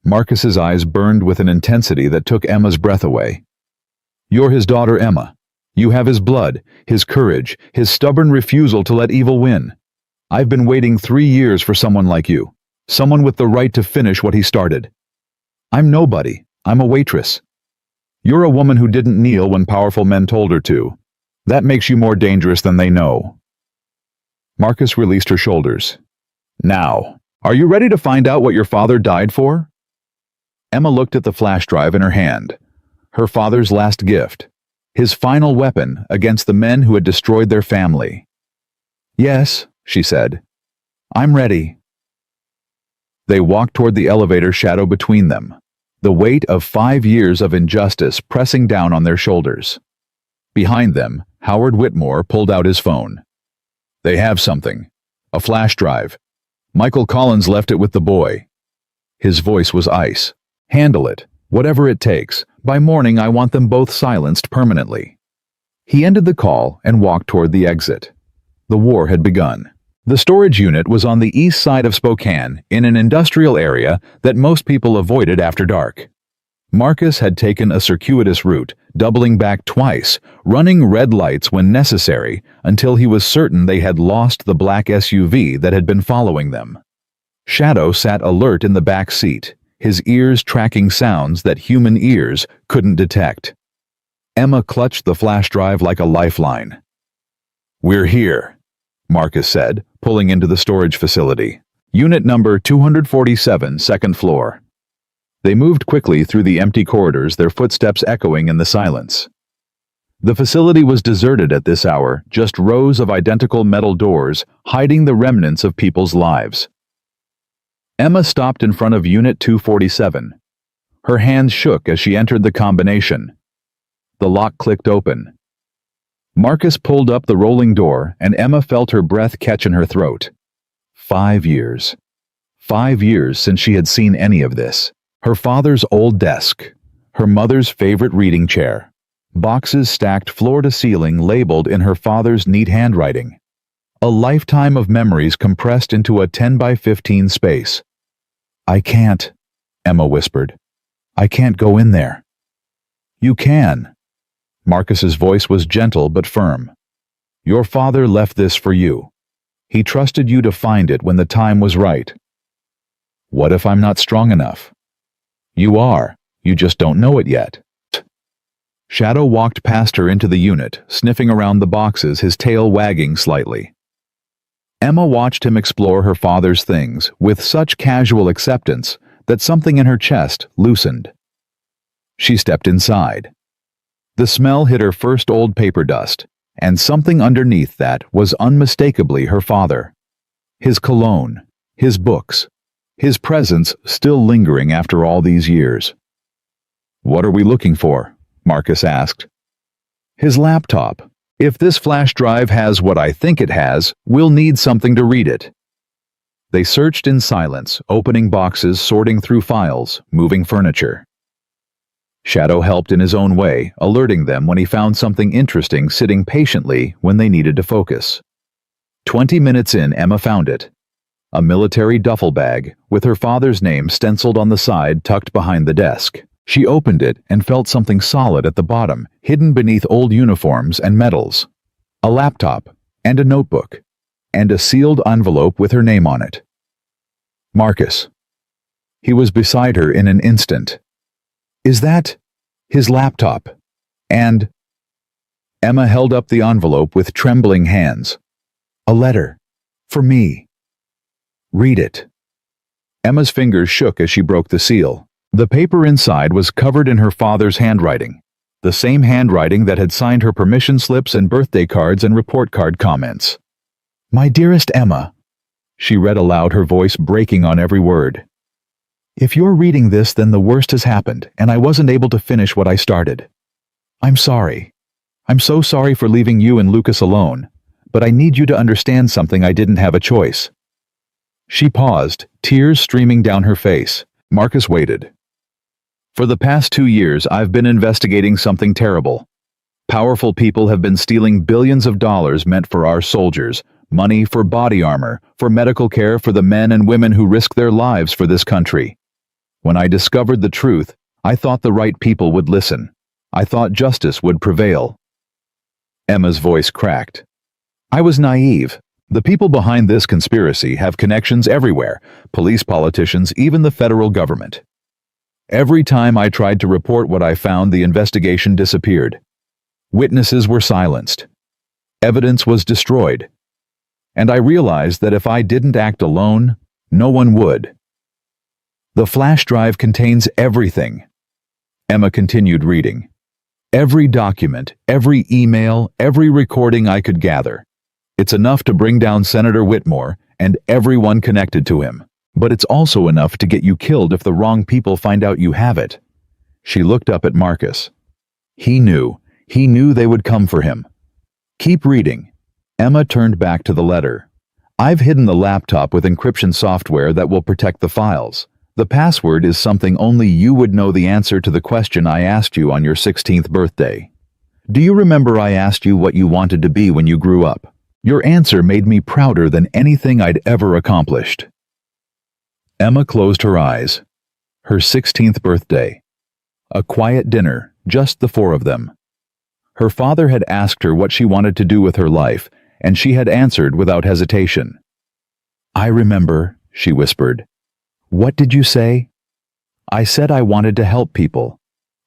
Marcus's eyes burned with an intensity that took Emma's breath away. You're his daughter, Emma. You have his blood, his courage, his stubborn refusal to let evil win. I've been waiting 3 years for someone like you, someone with the right to finish what he started. I'm nobody. I'm a waitress. You're a woman who didn't kneel when powerful men told her to. That makes you more dangerous than they know. Marcus released her shoulders. Now, are you ready to find out what your father died for? Emma looked at the flash drive in her hand. Her father's last gift. His final weapon against the men who had destroyed their family. Yes, she said. I'm ready. They walked toward the elevator, Shadow between them, the weight of 5 years of injustice pressing down on their shoulders. Behind them, Howard Whitmore pulled out his phone. They have something. A flash drive. Michael Collins left it with the boy. His voice was ice. Handle it, whatever it takes. By morning, I want them both silenced permanently. He ended the call and walked toward the exit. The war had begun. The storage unit was on the east side of Spokane, in an industrial area that most people avoided after dark. Marcus had taken a circuitous route, doubling back twice, running red lights when necessary, until he was certain they had lost the black SUV that had been following them. Shadow sat alert in the back seat, his ears tracking sounds that human ears couldn't detect. Emma clutched the flash drive like a lifeline. We're here, Marcus said, pulling into the storage facility. Unit number 247, second floor. They moved quickly through the empty corridors, their footsteps echoing in the silence. The facility was deserted at this hour, just rows of identical metal doors hiding the remnants of people's lives. Emma stopped in front of Unit 247. Her hands shook as she entered the combination. The lock clicked open. Marcus pulled up the rolling door, and Emma felt her breath catch in her throat. 5 years. 5 years since she had seen any of this. Her father's old desk, her mother's favorite reading chair, boxes stacked floor to ceiling labeled in her father's neat handwriting. A lifetime of memories compressed into a 10 by 15 space. I can't, Emma whispered. I can't go in there. You can. Marcus's voice was gentle but firm. Your father left this for you. He trusted you to find it when the time was right. What if I'm not strong enough? You are. You just don't know it yet. Shadow walked past her into the unit, sniffing around the boxes, his tail wagging slightly. Emma watched him explore her father's things with such casual acceptance that something in her chest loosened. She stepped inside. The smell hit her first old paper dust, and something underneath that was unmistakably her father. His cologne, his books, his presence still lingering after all these years. What are we looking for? Marcus asked. His laptop. If this flash drive has what I think it has, we'll need something to read it. They searched in silence, opening boxes, sorting through files, moving furniture. Shadow helped in his own way, alerting them when he found something interesting sitting patiently when they needed to focus. 20 minutes in, Emma found it. A military duffel bag, with her father's name stenciled on the side tucked behind the desk. She opened it and felt something solid at the bottom, hidden beneath old uniforms and medals. A laptop, and a notebook, and a sealed envelope with her name on it. Marcus. He was beside her in an instant. Is that his laptop? And Emma held up the envelope with trembling hands. A letter. For me. Read it. Emma's fingers shook as she broke the seal. The paper inside was covered in her father's handwriting, the same handwriting that had signed her permission slips and birthday cards and report card comments. My dearest Emma, she read aloud, her voice breaking on every word. If you're reading this, then the worst has happened, and I wasn't able to finish what I started. I'm sorry. I'm so sorry for leaving you and Lucas alone, but I need you to understand something. I didn't have a choice. She paused, tears streaming down her face. Marcus waited. For the past 2 years, I've been investigating something terrible. Powerful people have been stealing billions of dollars meant for our soldiers, money for body armor, for medical care for the men and women who risk their lives for this country. When I discovered the truth, I thought the right people would listen. I thought justice would prevail. Emma's voice cracked. I was naive. The people behind this conspiracy have connections everywhere, police, politicians, even the federal government. Every time I tried to report what I found, the investigation disappeared. Witnesses were silenced. Evidence was destroyed. And I realized that if I didn't act alone, no one would. The flash drive contains everything. Emma continued reading. Every document, every email, every recording I could gather. It's enough to bring down Senator Whitmore and everyone connected to him. But it's also enough to get you killed if the wrong people find out you have it. She looked up at Marcus. He knew they would come for him. Keep reading. Emma turned back to the letter. I've hidden the laptop with encryption software that will protect the files. The password is something only you would know, the answer to the question I asked you on your 16th birthday. Do you remember I asked you what you wanted to be when you grew up? Your answer made me prouder than anything I'd ever accomplished. Emma closed her eyes. Her 16th birthday. A quiet dinner, just the four of them. Her father had asked her what she wanted to do with her life, and she had answered without hesitation. I remember, she whispered. What did you say? I said I wanted to help people.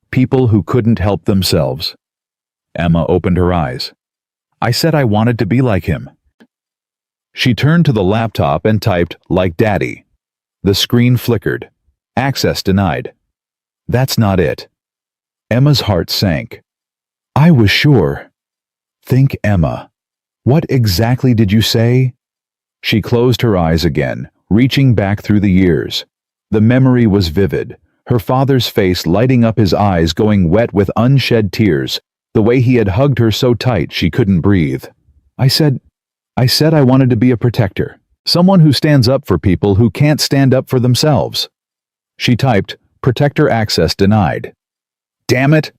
People who couldn't help themselves. Emma opened her eyes. I said I wanted to be like him. She turned to the laptop and typed, like Daddy. The screen flickered. Access denied. That's not it. Emma's heart sank. I was sure. Think, Emma. What exactly did you say? She closed her eyes again, reaching back through the years. The memory was vivid, her father's face lighting up, his eyes going wet with unshed tears, the way he had hugged her so tight she couldn't breathe. I said I wanted to be a protector, someone who stands up for people who can't stand up for themselves. She typed, protector access denied. Damn it!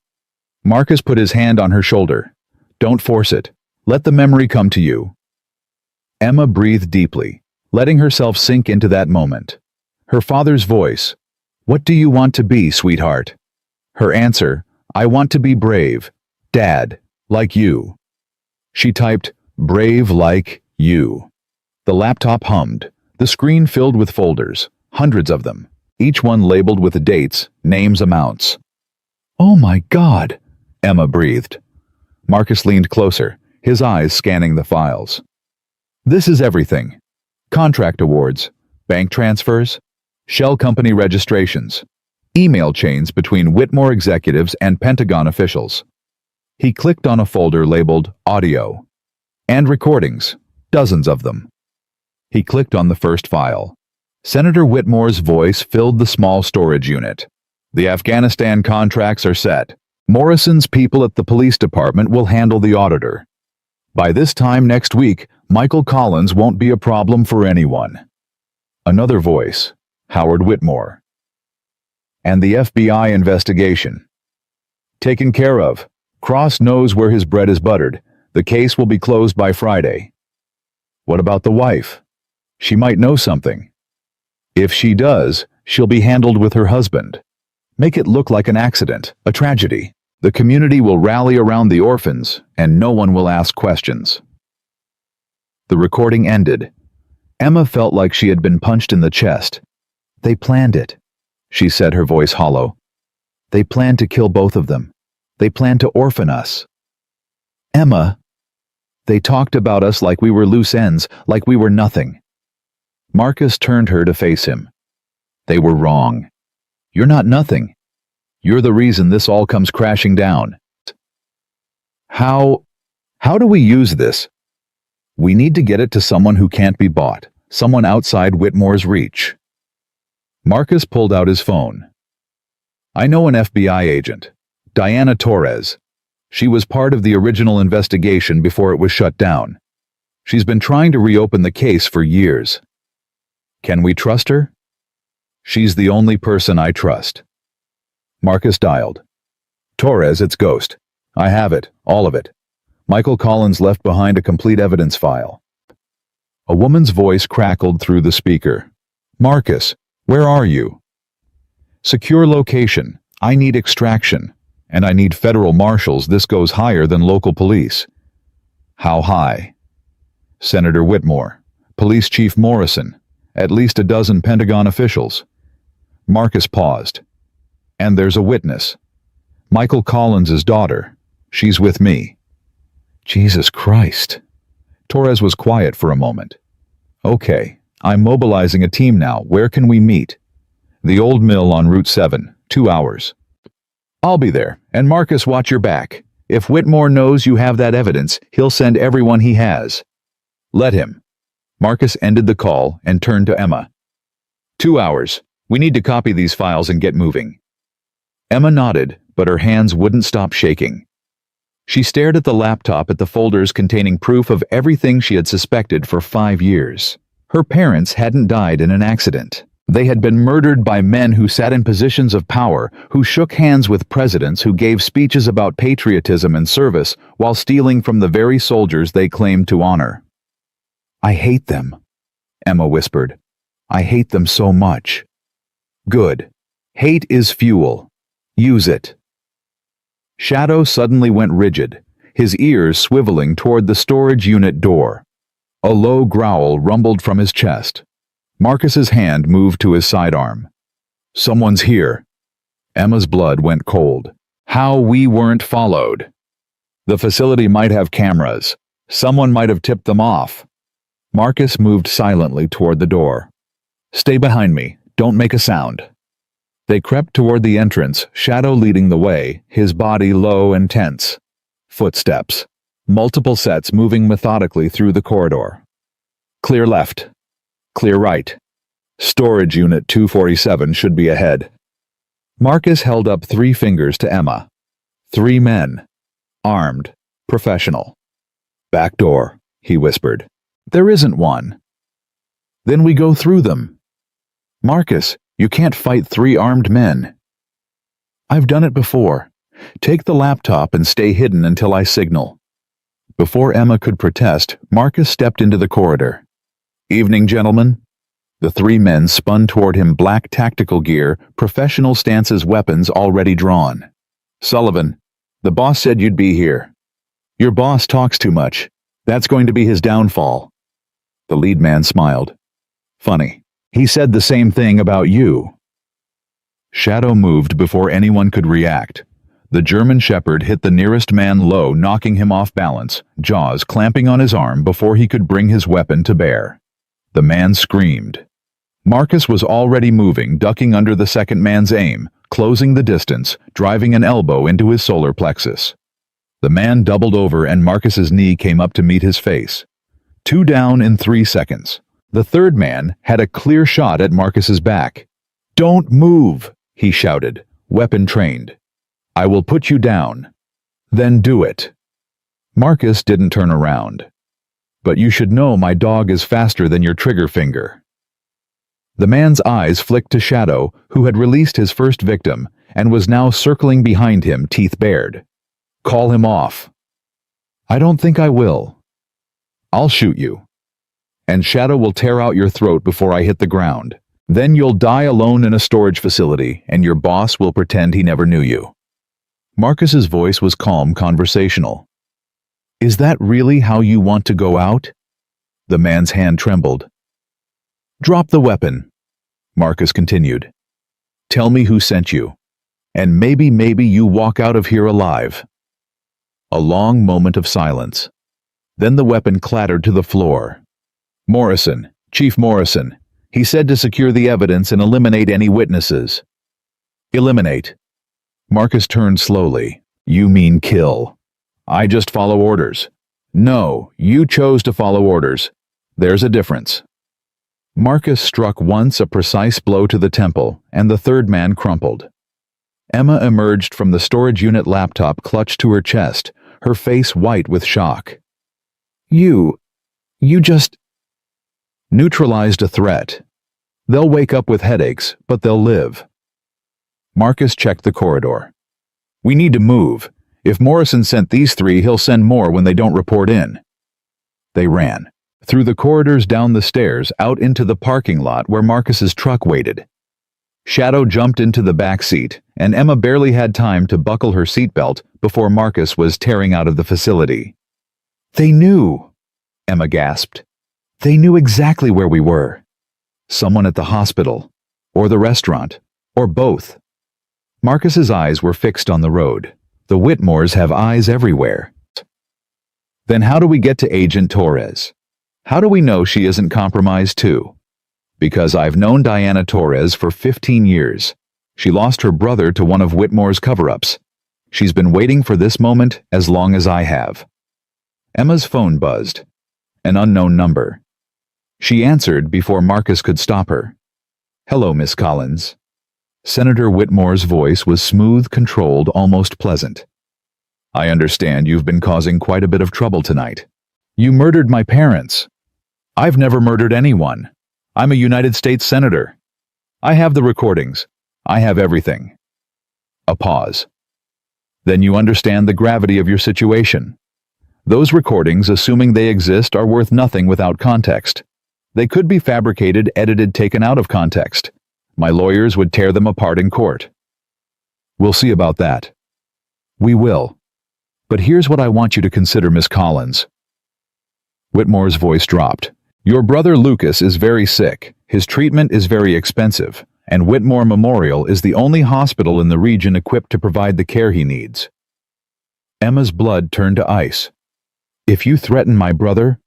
Marcus put his hand on her shoulder. Don't force it. Let the memory come to you. Emma breathed deeply, letting herself sink into that moment. Her father's voice. What do you want to be, sweetheart? Her answer. I want to be brave. Dad, like you. She typed, brave like you. The laptop hummed, the screen filled with folders, hundreds of them, each one labeled with dates, names, amounts. Oh my God, Emma breathed. Marcus leaned closer, his eyes scanning the files. This is everything. Contract awards, bank transfers, shell company registrations, email chains between Whitmore executives and Pentagon officials. He clicked on a folder labeled Audio. And recordings, dozens of them. He clicked on the first file. Senator Whitmore's voice filled the small storage unit. The Afghanistan contracts are set. Morrison's people at the police department will handle the auditor. By this time next week, Michael Collins won't be a problem for anyone. Another voice, Howard Whitmore. And the FBI investigation. Taken care of. Cross knows where his bread is buttered. The case will be closed by Friday. What about the wife? She might know something. If she does, she'll be handled with her husband. Make it look like an accident, a tragedy. The community will rally around the orphans, and no one will ask questions. The recording ended. Emma felt like she had been punched in the chest. "They planned it," she said, her voice hollow. "They planned to kill both of them. They planned to orphan us." "Emma, they talked about us like we were loose ends, like we were nothing." Marcus turned her to face him. "They were wrong. You're not nothing. You're the reason this all comes crashing down." How do we use this? We need to get it to someone who can't be bought, someone outside Whitmore's reach. Marcus pulled out his phone. "I know an FBI agent, Diana Torres. She was part of the original investigation before it was shut down. She's been trying to reopen the case for years. Can we trust her?" "She's the only person I trust." Marcus dialed. "Torres, it's Ghost. I have it, all of it. Michael Collins left behind a complete evidence file." A woman's voice crackled through the speaker. "Marcus, where are you?" "Secure location. I need extraction. And I need federal marshals. This goes higher than local police." "How high?" "Senator Whitmore, Police Chief Morrison, at least a dozen Pentagon officials." Marcus paused. "And there's a witness. Michael Collins' daughter. She's with me." "Jesus Christ." Torres was quiet for a moment. "Okay, I'm mobilizing a team now. Where can we meet?" "The old mill on Route 7, 2 hours." "I'll be there, and Marcus, watch your back. If Whitmore knows you have that evidence, he'll send everyone he has." "Let him." Marcus ended the call and turned to Emma. 2 hours. We need to copy these files and get moving." Emma nodded, but her hands wouldn't stop shaking. She stared at the laptop at the folders containing proof of everything she had suspected for 5 years. Her parents hadn't died in an accident. They had been murdered by men who sat in positions of power, who shook hands with presidents who gave speeches about patriotism and service while stealing from the very soldiers they claimed to honor. "I hate them," Emma whispered. "I hate them so much." "Good. Hate is fuel. Use it." Shadow suddenly went rigid, his ears swiveling toward the storage unit door. A low growl rumbled from his chest. Marcus's hand moved to his sidearm. "Someone's here." Emma's blood went cold. How we weren't followed. The facility might have cameras. Someone might have tipped them off. Marcus moved silently toward the door. "Stay behind me. Don't make a sound." They crept toward the entrance, Shadow leading the way, his body low and tense. Footsteps. Multiple sets moving methodically through the corridor. "Clear left. Clear right. Storage unit 247 should be ahead." Marcus held up 3 fingers to Emma. 3 men. Armed. Professional. "Back door," he whispered. "There isn't one." "Then we go through them." "Marcus, you can't fight 3 armed men." "I've done it before. Take the laptop and stay hidden until I signal." Before Emma could protest, Marcus stepped into the corridor. "Evening, gentlemen." The 3 men spun toward him, black tactical gear, professional stances, weapons already drawn. "Sullivan, the boss said you'd be here." "Your boss talks too much. That's going to be his downfall." The lead man smiled. "Funny. He said the same thing about you." Shadow moved before anyone could react. The German Shepherd hit the nearest man low, knocking him off balance, jaws clamping on his arm before he could bring his weapon to bear. The man screamed. Marcus was already moving, ducking under the second man's aim, closing the distance, driving an elbow into his solar plexus. The man doubled over and Marcus's knee came up to meet his face. 2 down in 3 seconds. The third man had a clear shot at Marcus's back. "Don't move," he shouted, weapon trained. "I will put you down." "Then do it." Marcus didn't turn around. "But you should know my dog is faster than your trigger finger." The man's eyes flicked to Shadow, who had released his first victim and was now circling behind him, teeth bared. "Call him off." "I don't think I will." "I'll shoot you. And Shadow will tear out your throat before I hit the ground. Then you'll die alone in a storage facility, and your boss will pretend he never knew you." Marcus's voice was calm, conversational. "Is that really how you want to go out?" The man's hand trembled. "Drop the weapon," Marcus continued. "Tell me who sent you, and maybe you walk out of here alive." A long moment of silence. Then the weapon clattered to the floor. "Morrison, Chief Morrison. He said to secure the evidence and eliminate any witnesses." "Eliminate?" Marcus turned slowly. "You mean kill. I just follow orders." "No, you chose to follow orders. There's a difference." Marcus struck once a precise blow to the temple, and the third man crumpled. Emma emerged from the storage unit, laptop clutched to her chest, her face white with shock. You just neutralized a threat. They'll wake up with headaches, but they'll live." Marcus checked the corridor. "We need to move. If Morrison sent these three, he'll send more when they don't report in." They ran. Through the corridors, down the stairs, out into the parking lot where Marcus's truck waited. Shadow jumped into the back seat, and Emma barely had time to buckle her seatbelt before Marcus was tearing out of the facility. "They knew," Emma gasped. "They knew exactly where we were. Someone at the hospital, or the restaurant, or both." Marcus's eyes were fixed on the road. The Whitmores have eyes everywhere. "Then how do we get to Agent Torres? How do we know she isn't compromised too?" "Because I've known Diana Torres for 15 years. She lost her brother to one of Whitmore's cover-ups. She's been waiting for this moment as long as I have." Emma's phone buzzed. An unknown number. She answered before Marcus could stop her. "Hello, Miss Collins." Senator Whitmore's voice was smooth, controlled, almost pleasant. "I understand you've been causing quite a bit of trouble tonight. You murdered my parents." "I've never murdered anyone. I'm a United States Senator. I have the recordings. I have everything." A pause. "Then you understand the gravity of your situation. Those recordings, assuming they exist, are worth nothing without context. They could be fabricated, edited, taken out of context. My lawyers would tear them apart in court." "We'll see about that." "We will. But here's what I want you to consider, Miss Collins." Whitmore's voice dropped. "Your brother Lucas is very sick. His treatment is very expensive, and Whitmore Memorial is the only hospital in the region equipped to provide the care he needs." Emma's blood turned to ice. "If you threaten my brother—"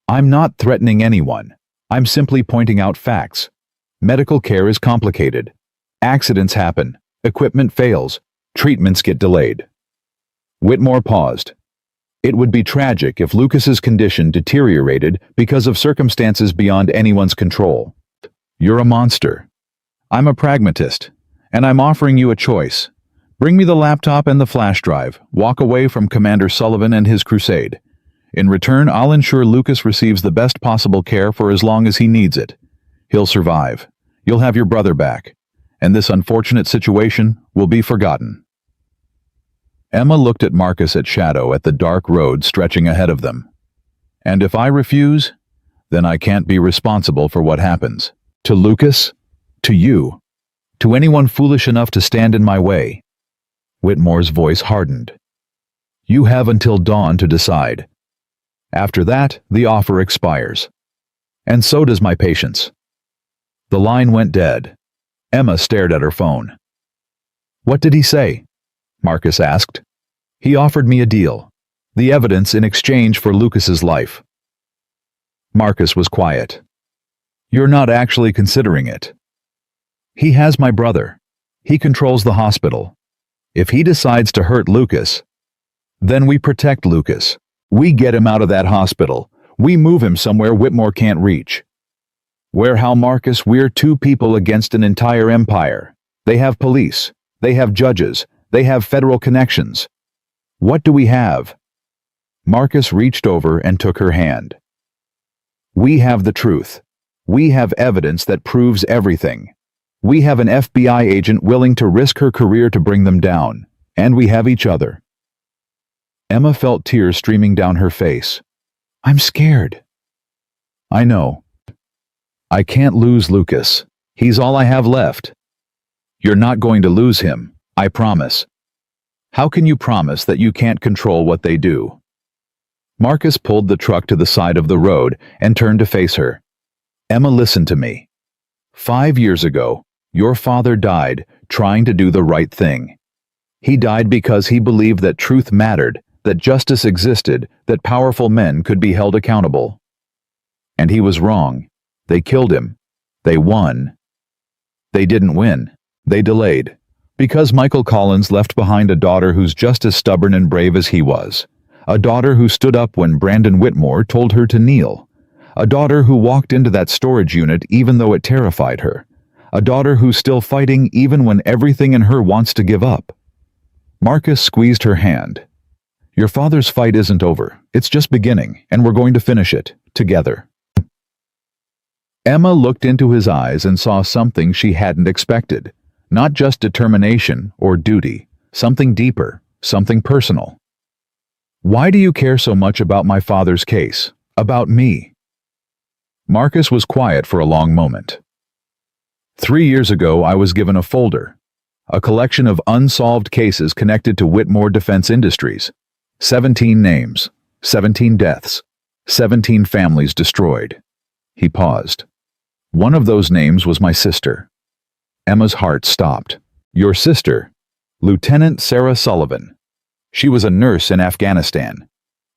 "I'm not threatening anyone. I'm simply pointing out facts. Medical care is complicated. Accidents happen. Equipment fails. Treatments get delayed." Whitmore paused. "It would be tragic if Lucas's condition deteriorated because of circumstances beyond anyone's control. You're a monster. I'm a pragmatist, and I'm offering you a choice. Bring me the laptop and the flash drive. Walk away from Commander Sullivan and his crusade. In return, I'll ensure Lucas receives the best possible care for as long as he needs it. He'll survive. You'll have your brother back, and this unfortunate situation will be forgotten." Emma looked at Marcus, at Shadow, at the dark road stretching ahead of them. "And if I refuse, then I can't be responsible for what happens. To Lucas, to you, to anyone foolish enough to stand in my way." Whitmore's voice hardened. "You have until dawn to decide. After that, the offer expires. And so does my patience." The line went dead. Emma stared at her phone. "What did he say?" Marcus asked. "He offered me a deal. The evidence in exchange for Lucas's life." Marcus was quiet. "You're not actually considering it. He has my brother. He controls the hospital. If he decides to hurt Lucas, then we protect Lucas. We get him out of that hospital. We move him somewhere Whitmore can't reach. How, Marcus, we're two people against an entire empire. They have police. They have judges. They have federal connections. What do we have?" Marcus reached over and took her hand. "We have the truth. We have evidence that proves everything. We have an FBI agent willing to risk her career to bring them down. And we have each other." Emma felt tears streaming down her face. "I'm scared." "I know. I can't lose Lucas. He's all I have left." "You're not going to lose him, I promise." "How can you promise that you can't control what they do?" Marcus pulled the truck to the side of the road and turned to face her. Emma, listen to me. 5 years ago, your father died trying to do the right thing. He died because he believed that truth mattered, that justice existed, that powerful men could be held accountable. And he was wrong. They killed him. They won. They didn't win. They delayed. Because Michael Collins left behind a daughter who's just as stubborn and brave as he was. A daughter who stood up when Brandon Whitmore told her to kneel. A daughter who walked into that storage unit even though it terrified her. A daughter who's still fighting even when everything in her wants to give up. Marcus squeezed her hand. Your father's fight isn't over. It's just beginning, and we're going to finish it, together. Emma looked into his eyes and saw something she hadn't expected. Not just determination or duty, something deeper, something personal. Why do you care so much about my father's case? About me? Marcus was quiet for a long moment. 3 years ago, I was given a folder. A collection of unsolved cases connected to Whitmore Defense Industries. 17 names, 17 deaths, 17 families destroyed. He paused. One of those names was my sister. Emma's heart stopped. Your sister? Lieutenant Sarah Sullivan. She was a nurse in Afghanistan.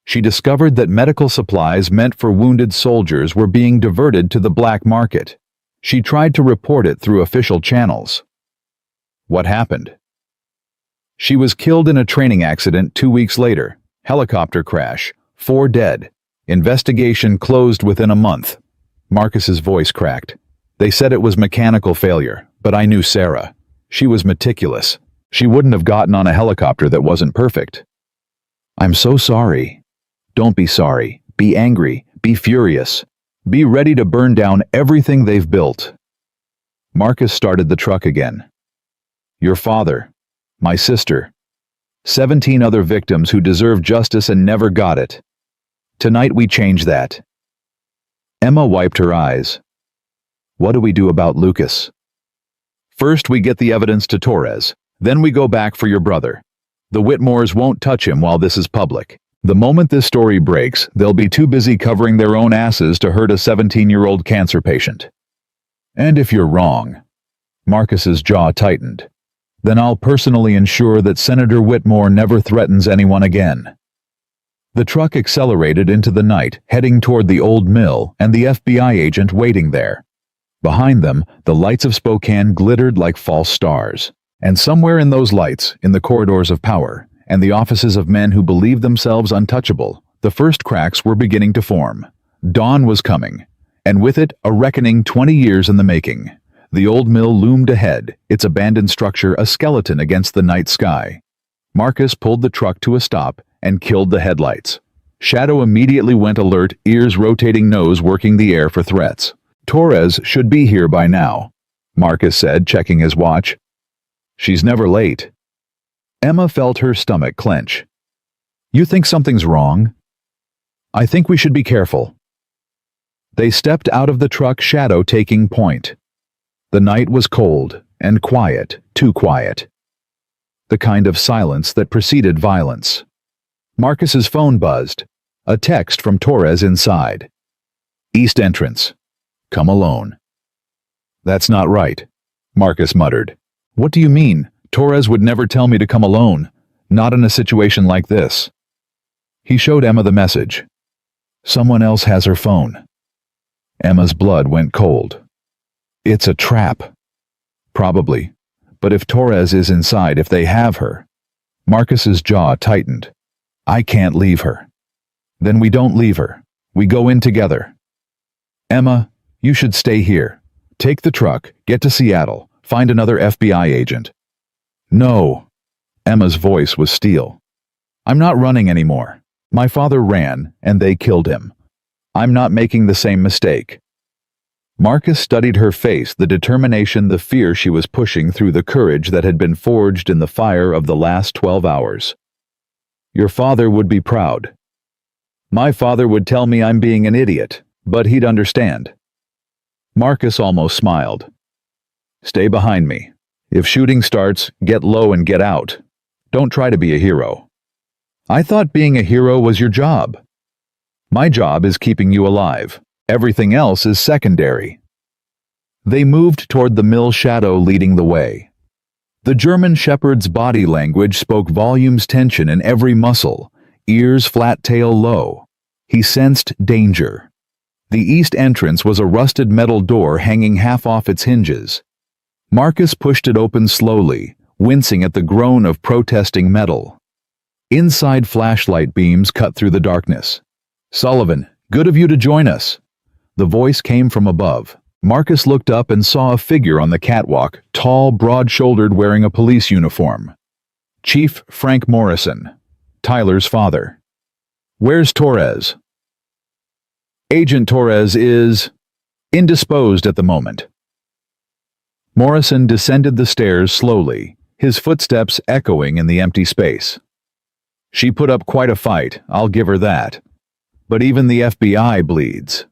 She discovered that medical supplies meant for wounded soldiers were being diverted to the black market. She tried to report it through official channels. What happened? She was killed in a training accident 2 weeks later. Helicopter crash. 4 dead. Investigation closed within a month. Marcus's voice cracked. They said it was mechanical failure, but I knew Sarah. She was meticulous. She wouldn't have gotten on a helicopter that wasn't perfect. I'm so sorry. Don't be sorry. Be angry. Be furious. Be ready to burn down everything they've built. Marcus started the truck again. Your father. My sister. 17 other victims who deserved justice and never got it. Tonight we change that. Emma wiped her eyes. What do we do about Lucas? First we get the evidence to Torres, then we go back for your brother. The Whitmores won't touch him while this is public. The moment this story breaks, they'll be too busy covering their own asses to hurt a 17-year-old cancer patient. And if you're wrong, Marcus's jaw tightened, then I'll personally ensure that Senator Whitmore never threatens anyone again. The truck accelerated into the night, heading toward the old mill and the FBI agent waiting there. Behind them, the lights of Spokane glittered like false stars. And somewhere in those lights, in the corridors of power, and the offices of men who believed themselves untouchable, the first cracks were beginning to form. Dawn was coming, and with it, a reckoning 20 years in the making. The old mill loomed ahead, its abandoned structure a skeleton against the night sky. Marcus pulled the truck to a stop and killed the headlights. Shadow immediately went alert, ears rotating, nose working the air for threats. Torres should be here by now, Marcus said, checking his watch. She's never late. Emma felt her stomach clench. You think something's wrong? I think we should be careful. They stepped out of the truck, Shadow taking point. The night was cold and quiet, too quiet. The kind of silence that preceded violence. Marcus's phone buzzed. A text from Torres inside. East entrance. Come alone. That's not right, Marcus muttered. What do you mean? Torres would never tell me to come alone. Not in a situation like this. He showed Emma the message. Someone else has her phone. Emma's blood went cold. It's a trap. Probably. But if Torres is inside, if they have her. Marcus's jaw tightened. I can't leave her. Then we don't leave her. We go in together. Emma, you should stay here. Take the truck, get to Seattle, find another FBI agent. No. Emma's voice was steel. I'm not running anymore. My father ran, and they killed him. I'm not making the same mistake. Marcus studied her face, the determination, the fear she was pushing through the courage that had been forged in the fire of the last 12 hours. Your father would be proud. My father would tell me I'm being an idiot, but he'd understand. Marcus almost smiled. Stay behind me. If shooting starts, get low and get out. Don't try to be a hero. I thought being a hero was your job. My job is keeping you alive. Everything else is secondary." They moved toward the mill shadow leading the way. The German shepherd's body language spoke volumes, tension in every muscle, ears flat, tail low. He sensed danger. The east entrance was a rusted metal door hanging half off its hinges. Marcus pushed it open slowly, wincing at the groan of protesting metal. Inside, flashlight beams cut through the darkness. "Sullivan, good of you to join us." The voice came from above. Marcus looked up and saw a figure on the catwalk, tall, broad-shouldered, wearing a police uniform. Chief Frank Morrison, Tyler's father. "Where's Torres?" "Agent Torres is indisposed at the moment." Morrison descended the stairs slowly, his footsteps echoing in the empty space. "She put up quite a fight, I'll give her that. But even the FBI bleeds."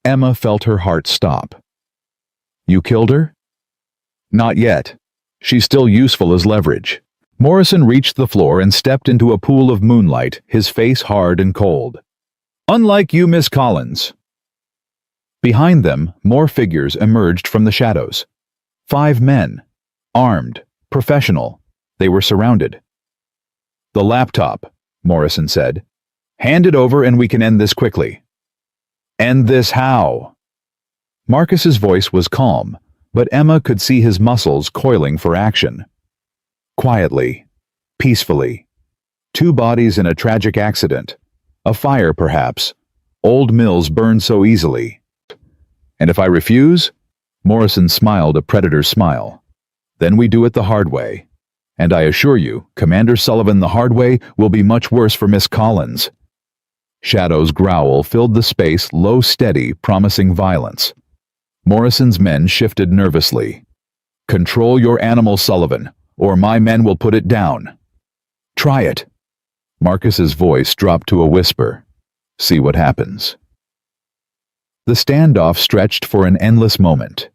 Emma felt her heart stop. "You killed her?" "Not yet. She's still useful as leverage." Morrison reached the floor and stepped into a pool of moonlight, his face hard and cold. "Unlike you, Miss Collins." Behind them, more figures emerged from the shadows. 5 men. Armed. Professional. They were surrounded. "The laptop," Morrison said. "Hand it over and we can end this quickly." "End this how?" Marcus's voice was calm, but Emma could see his muscles coiling for action. Quietly. Peacefully. 2 bodies in a tragic accident. A fire, perhaps. Old mills burn so easily. "And if I refuse?" Morrison smiled a predator's smile. "Then we do it the hard way. And I assure you, Commander Sullivan, the hard way will be much worse for Miss Collins." Shadow's growl filled the space, low, steady, promising violence. Morrison's men shifted nervously. "Control your animal, Sullivan, or my men will put it down." "Try it." Marcus's voice dropped to a whisper. "See what happens." The standoff stretched for an endless moment.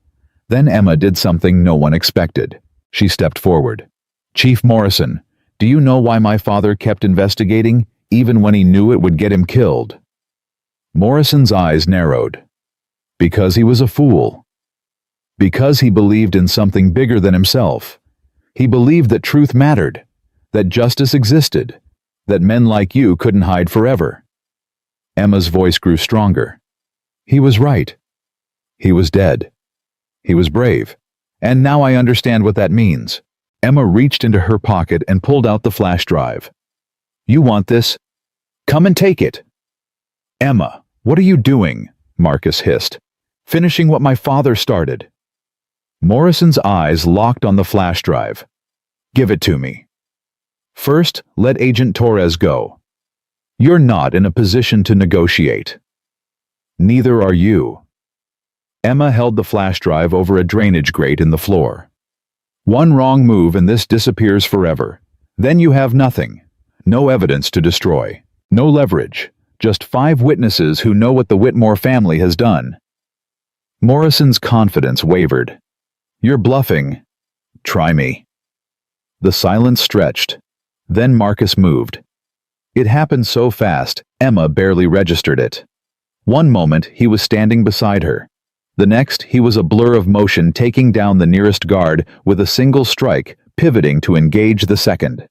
Then Emma did something no one expected. She stepped forward. "Chief Morrison, do you know why my father kept investigating, even when he knew it would get him killed?" Morrison's eyes narrowed. "Because he was a fool. Because he believed in something bigger than himself. He believed that truth mattered, that justice existed, that men like you couldn't hide forever." Emma's voice grew stronger. "He was right. He was dead. He was brave. And now I understand what that means." Emma reached into her pocket and pulled out the flash drive. "You want this? Come and take it." "Emma, what are you doing?" Marcus hissed. "Finishing what my father started." Morrison's eyes locked on the flash drive. "Give it to me. First, let Agent Torres go. You're not in a position to negotiate. Neither are you." Emma held the flash drive over a drainage grate in the floor. "One wrong move and this disappears forever. Then you have nothing. No evidence to destroy. No leverage. Just 5 witnesses who know what the Whitmore family has done." Morrison's confidence wavered. "You're bluffing. Try me." The silence stretched. Then Marcus moved. It happened so fast, Emma barely registered it. One moment, he was standing beside her. The next, he was a blur of motion taking down the nearest guard with a single strike, pivoting to engage the second.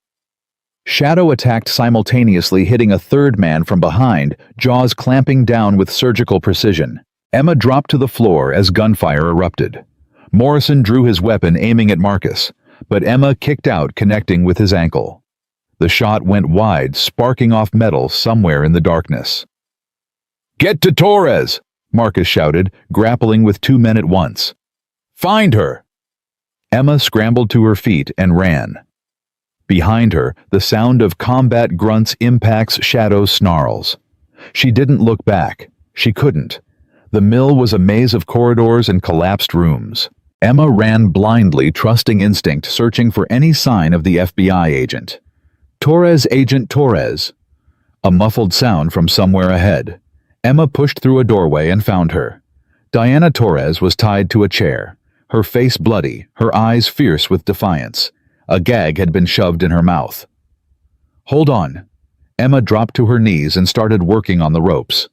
Shadow attacked simultaneously, hitting a third man from behind, jaws clamping down with surgical precision. Emma dropped to the floor as gunfire erupted. Morrison drew his weapon, aiming at Marcus, but Emma kicked out, connecting with his ankle. The shot went wide, sparking off metal somewhere in the darkness. "Get to Torres!" Marcus shouted, grappling with 2 men at once. "Find her!" Emma scrambled to her feet and ran. Behind her, the sound of combat grunts, impacts, shadows, snarls. She didn't look back. She couldn't. The mill was a maze of corridors and collapsed rooms. Emma ran blindly, trusting instinct, searching for any sign of the FBI agent. "Torres, Agent Torres." A muffled sound from somewhere ahead. Emma pushed through a doorway and found her. Diana Torres was tied to a chair, her face bloody, her eyes fierce with defiance. A gag had been shoved in her mouth. "Hold on." Emma dropped to her knees and started working on the ropes.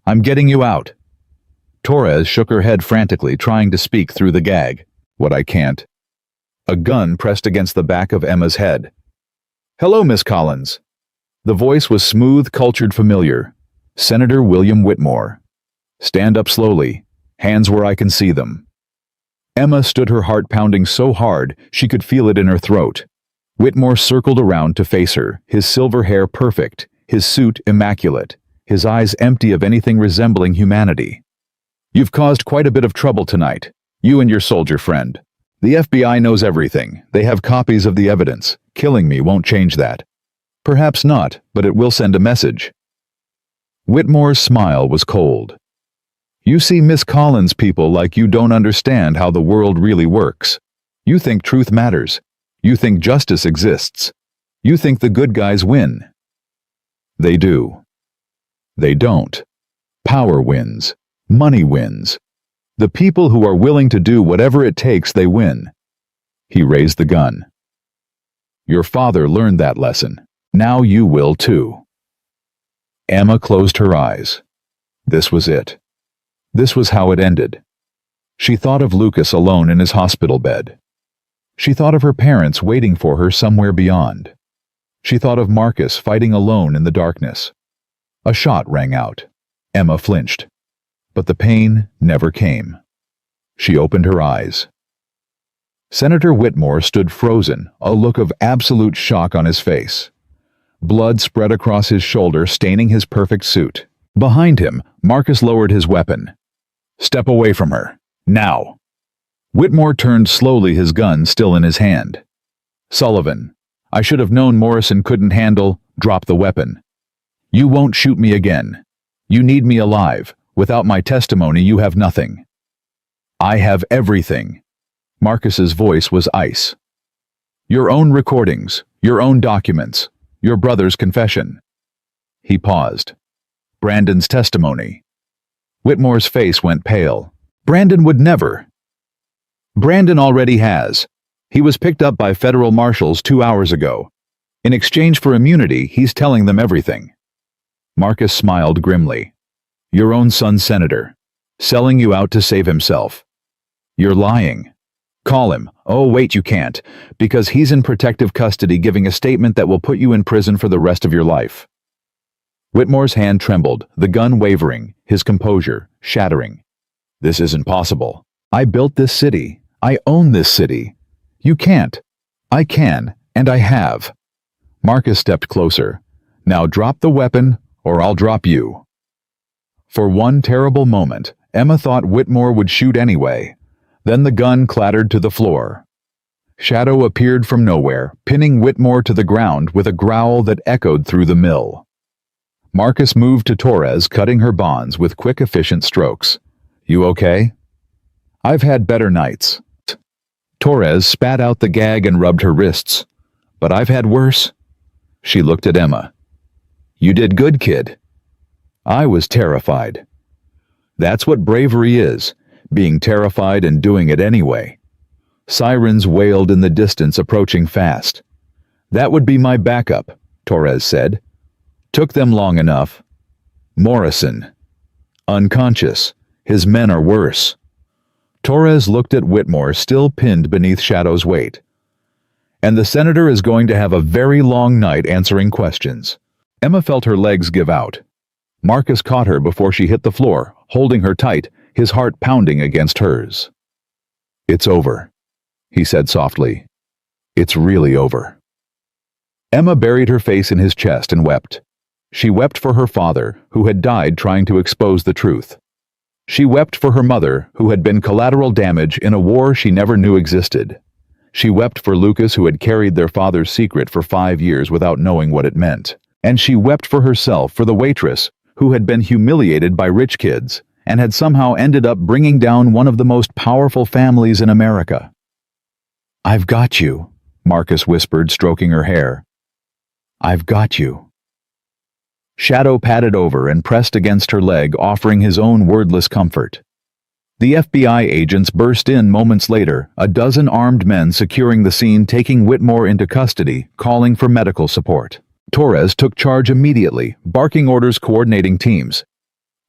"I'm getting you out." Torres shook her head frantically, trying to speak through the gag. "What I can't." A gun pressed against the back of Emma's head. "Hello, Miss Collins." The voice was smooth, cultured, familiar. "Senator William Whitmore. Stand up slowly. Hands where I can see them." Emma stood, her heart pounding so hard she could feel it in her throat. Whitmore circled around to face her, his silver hair perfect, his suit immaculate, his eyes empty of anything resembling humanity. "You've caused quite a bit of trouble tonight, you and your soldier friend. The FBI knows everything. They have copies of the evidence. Killing me won't change that." "Perhaps not, but it will send a message." Whitmore's smile was cold. "You see, Miss Collins, people like you don't understand how the world really works. You think truth matters. You think justice exists. You think the good guys win. They do. They don't. Power wins. Money wins. The people who are willing to do whatever it takes, they win." He raised the gun. "Your father learned that lesson. Now you will too." Emma closed her eyes. This was it. This was how it ended. She thought of Lucas alone in his hospital bed. She thought of her parents waiting for her somewhere beyond. She thought of Marcus fighting alone in the darkness. A shot rang out. Emma flinched. But the pain never came. She opened her eyes. Senator Whitmore stood frozen, a look of absolute shock on his face. Blood spread across his shoulder, staining his perfect suit. Behind him, Marcus lowered his weapon. "Step away from her. Now." Whitmore turned slowly, his gun still in his hand. "Sullivan, I should have known Morrison couldn't handle. Drop the weapon. You won't shoot me again. You need me alive. Without my testimony, you have nothing." "I have everything." Marcus's voice was ice. "Your own recordings, your own documents, your brother's confession." He paused. "Brandon's testimony." Whitmore's face went pale. "Brandon would never." "Brandon already has. He was picked up by federal marshals 2 hours ago. In exchange for immunity, he's telling them everything." Marcus smiled grimly. "Your own son's senator. Selling you out to save himself. You're lying. Call him." "Oh, wait, you can't, because he's in protective custody giving a statement that will put you in prison for the rest of your life." Whitmore's hand trembled, the gun wavering, his composure shattering. "This isn't possible. I built this city. I own this city. You can't." "I can, and I have." Marcus stepped closer. "Now drop the weapon, or I'll drop you." For one terrible moment, Emma thought Whitmore would shoot anyway. Then the gun clattered to the floor. Shadow appeared from nowhere, pinning Whitmore to the ground with a growl that echoed through the mill. Marcus moved to Torres, cutting her bonds with quick, efficient strokes. "You okay?" "I've had better nights." Torres spat out the gag and rubbed her wrists. "But I've had worse." She looked at Emma. "You did good, kid." I was terrified. That's what bravery is, being terrified and doing it anyway. Sirens wailed in the distance, approaching fast. "That would be my backup," Torres said. "Took them long enough." "Morrison. Unconscious. His men are worse." Torres looked at Whitmore, still pinned beneath Shadow's weight. "And the senator is going to have a very long night answering questions." Emma felt her legs give out. Marcus caught her before she hit the floor, holding her tight, his heart pounding against hers. "It's over," he said softly. "It's really over." Emma buried her face in his chest and wept. She wept for her father, who had died trying to expose the truth. She wept for her mother, who had been collateral damage in a war she never knew existed. She wept for Lucas, who had carried their father's secret for 5 years without knowing what it meant. And she wept for herself, for the waitress, who had been humiliated by rich kids, and had somehow ended up bringing down one of the most powerful families in America. "I've got you," Marcus whispered, stroking her hair. "I've got you." Shadow patted over and pressed against her leg, offering his own wordless comfort. The FBI agents burst in moments later, a dozen armed men securing the scene, taking Whitmore into custody, calling for medical support. Torres took charge immediately, barking orders, coordinating teams.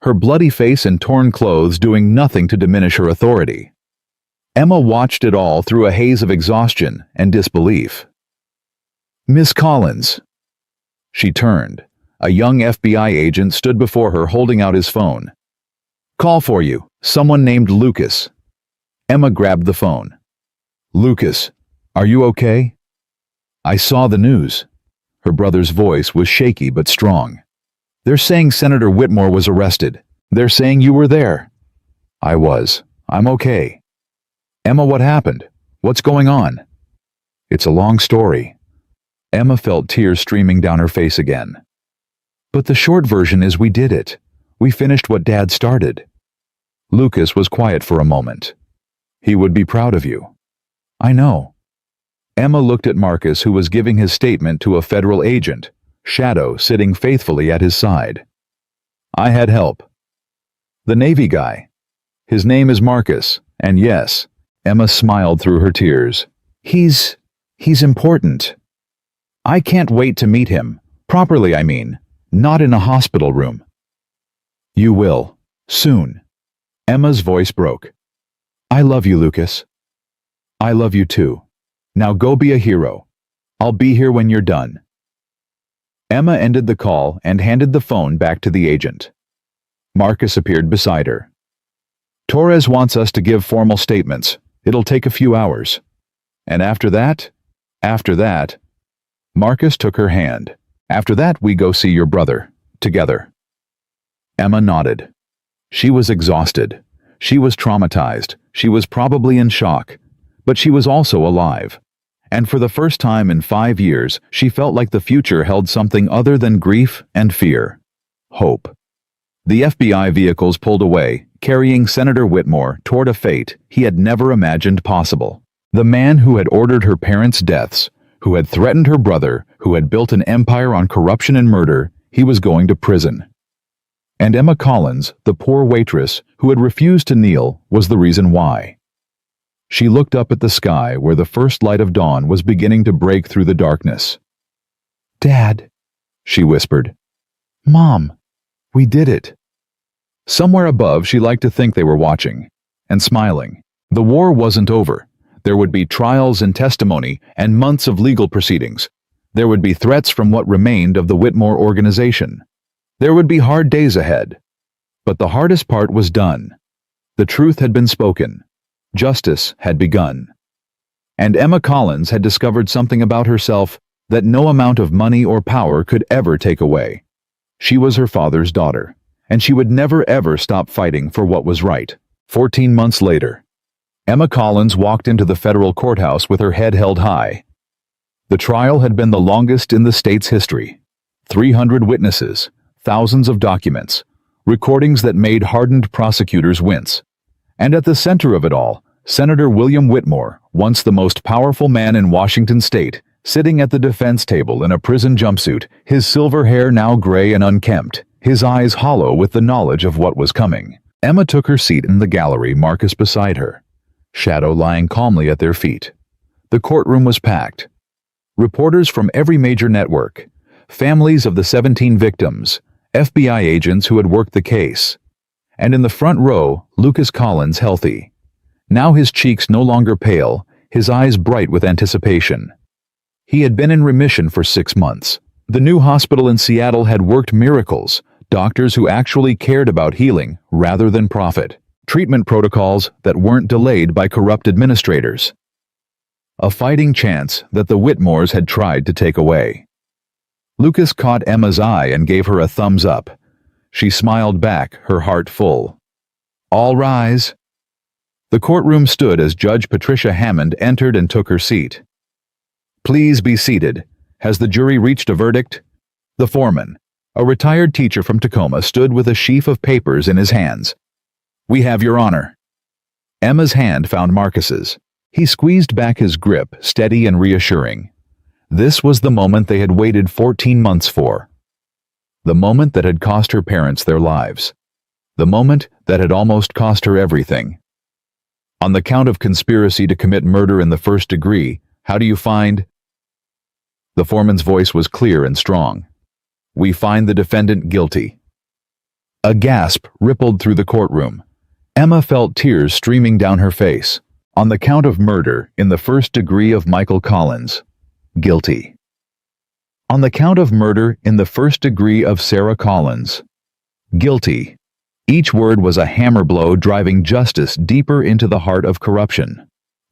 Her bloody face and torn clothes doing nothing to diminish her authority. Emma watched it all through a haze of exhaustion and disbelief. "Miss Collins." She turned. A young FBI agent stood before her holding out his phone. "Call for you. Someone named Lucas." Emma grabbed the phone. "Lucas, are you okay?" "I saw the news." Her brother's voice was shaky but strong. "They're saying Senator Whitmore was arrested. They're saying you were there." "I was. I'm okay." "Emma, what happened? What's going on?" "It's a long story." Emma felt tears streaming down her face again. "But the short version is we did it. We finished what Dad started." Lucas was quiet for a moment. "He would be proud of you." "I know." Emma looked at Marcus, who was giving his statement to a federal agent, Shadow sitting faithfully at his side. "I had help." "The Navy guy. His name is Marcus, and yes," Emma smiled through her tears. He's important. I can't wait to meet him. Properly, I mean. Not in a hospital room." "You will. Soon." Emma's voice broke. "I love you, Lucas." "I love you too. Now go be a hero. I'll be here when you're done." Emma ended the call and handed the phone back to the agent. Marcus appeared beside her. "Torres wants us to give formal statements. It'll take a few hours. And after that, Marcus took her hand. "After that, we go see your brother. Together." Emma nodded. She was exhausted. She was traumatized. She was probably in shock. But she was also alive. And for the first time in 5 years, she felt like the future held something other than grief and fear. Hope. The FBI vehicles pulled away, carrying Senator Whitmore toward a fate he had never imagined possible. The man who had ordered her parents' deaths, who had threatened her brother, who had built an empire on corruption and murder, he was going to prison. And Emma Collins, the poor waitress who had refused to kneel, was the reason why. She looked up at the sky where the first light of dawn was beginning to break through the darkness. "Dad," she whispered. "Mom, we did it." Somewhere above, she liked to think they were watching and smiling. The war wasn't over. There would be trials and testimony and months of legal proceedings. There would be threats from what remained of the Whitmore organization. There would be hard days ahead. But the hardest part was done. The truth had been spoken. Justice had begun. And Emma Collins had discovered something about herself that no amount of money or power could ever take away. She was her father's daughter, and she would never ever stop fighting for what was right. 14 months later, Emma Collins walked into the federal courthouse with her head held high. The trial had been the longest in the state's history. 300 witnesses, thousands of documents, recordings that made hardened prosecutors wince. And at the center of it all, Senator William Whitmore, once the most powerful man in Washington state, sitting at the defense table in a prison jumpsuit, his silver hair now gray and unkempt, his eyes hollow with the knowledge of what was coming. Emma took her seat in the gallery, Marcus beside her, Shadow lying calmly at their feet. The courtroom was packed. Reporters from every major network, families of the 17 victims, FBI agents who had worked the case. And in the front row, Lucas Collins, healthy. Now his cheeks no longer pale, his eyes bright with anticipation. He had been in remission for 6 months. The new hospital in Seattle had worked miracles, doctors who actually cared about healing rather than profit, treatment protocols that weren't delayed by corrupt administrators. A fighting chance that the Whitmores had tried to take away. Lucas caught Emma's eye and gave her a thumbs up. She smiled back, her heart full. "All rise." The courtroom stood as Judge Patricia Hammond entered and took her seat. "Please be seated. Has the jury reached a verdict?" The foreman, a retired teacher from Tacoma, stood with a sheaf of papers in his hands. "We have your honor." Emma's hand found Marcus's. He squeezed back his grip, steady and reassuring. This was the moment they had waited 14 months for. The moment that had cost her parents their lives. The moment that had almost cost her everything. On the count of conspiracy to commit murder in the first degree, how do you find? The foreman's voice was clear and strong. "We find the defendant guilty." A gasp rippled through the courtroom. Emma felt tears streaming down her face. "On the count of murder in the first degree of Michael Collins, guilty. On the count of murder in the first degree of Sarah Collins, guilty." Each word was a hammer blow driving justice deeper into the heart of corruption.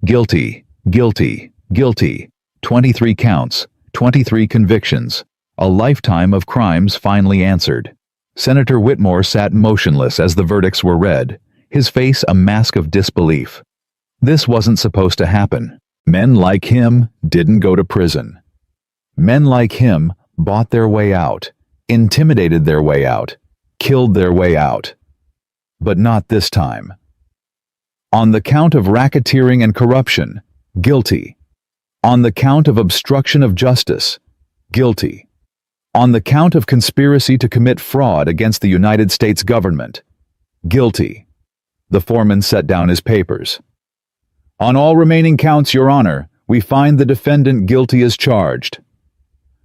Guilty, guilty, guilty. 23 counts, 23 convictions. A lifetime of crimes finally answered. Senator Whitmore sat motionless as the verdicts were read, his face a mask of disbelief. This wasn't supposed to happen. Men like him didn't go to prison. Men like him bought their way out, intimidated their way out, killed their way out. But not this time. On the count of racketeering and corruption, guilty. On the count of obstruction of justice, guilty. On the count of conspiracy to commit fraud against the United States government, guilty. The foreman set down his papers. "On all remaining counts, Your Honor, we find the defendant guilty as charged."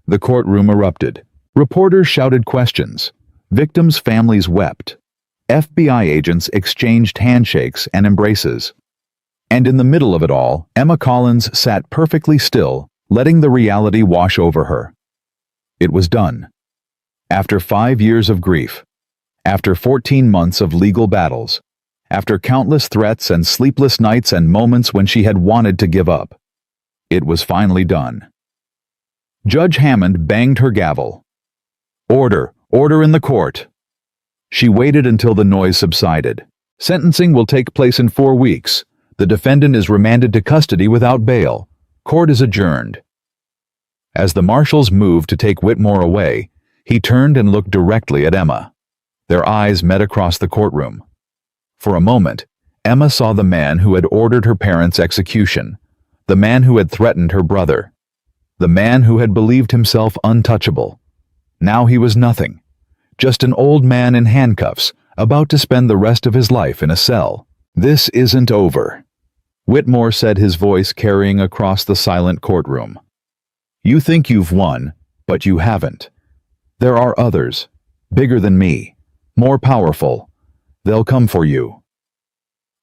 The courtroom erupted. Reporters shouted questions. Victims' families wept. FBI agents exchanged handshakes and embraces. And in the middle of it all, Emma Collins sat perfectly still, letting the reality wash over her. It was done. After 5 years of grief, after 14 months of legal battles, after countless threats and sleepless nights and moments when she had wanted to give up, it was finally done. Judge Hammond banged her gavel. "Order, order in the court." She waited until the noise subsided. "Sentencing will take place in 4 weeks. The defendant is remanded to custody without bail. Court is adjourned." As the marshals moved to take Whitmore away, he turned and looked directly at Emma. Their eyes met across the courtroom. For a moment, Emma saw the man who had ordered her parents' execution, the man who had threatened her brother, the man who had believed himself untouchable. Now he was nothing, just an old man in handcuffs, about to spend the rest of his life in a cell. "This isn't over," Whitmore said, his voice carrying across the silent courtroom. "You think you've won, but you haven't. There are others, bigger than me, more powerful. They'll come for you."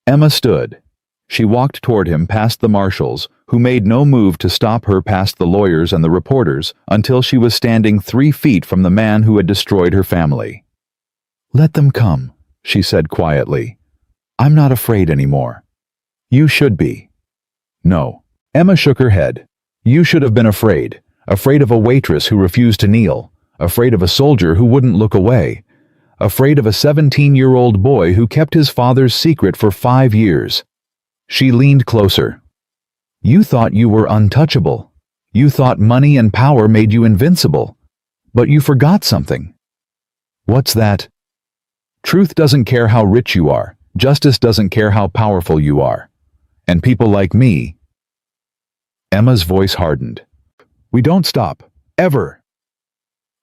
Emma stood. She walked toward him past the marshals, who made no move to stop her, past the lawyers and the reporters, until she was standing 3 feet from the man who had destroyed her family. "Let them come," she said quietly. "I'm not afraid anymore." "You should be." "No." Emma shook her head. "You should have been afraid. Afraid of a waitress who refused to kneel. Afraid of a soldier who wouldn't look away. Afraid of a 17-year-old boy who kept his father's secret for 5 years. She leaned closer. "You thought you were untouchable. You thought money and power made you invincible. But you forgot something." "What's that?" "Truth doesn't care how rich you are. Justice doesn't care how powerful you are. And people like me..." Emma's voice hardened. "We don't stop. Ever."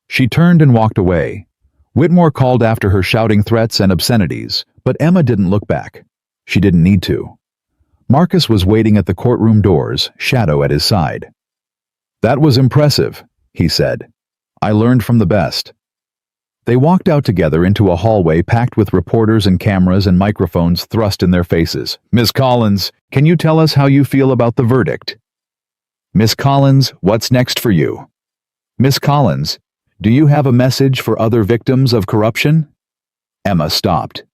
She turned and walked away. Whitmore called after her, shouting threats and obscenities, but Emma didn't look back. She didn't need to. Marcus was waiting at the courtroom doors, shadow at his side. "That was impressive," he said. "I learned from the best." They walked out together into a hallway packed with reporters and cameras and microphones thrust in their faces. "Miss Collins, can you tell us how you feel about the verdict?" "Miss Collins, what's next for you?" "Miss Collins, do you have a message for other victims of corruption?" Emma stopped.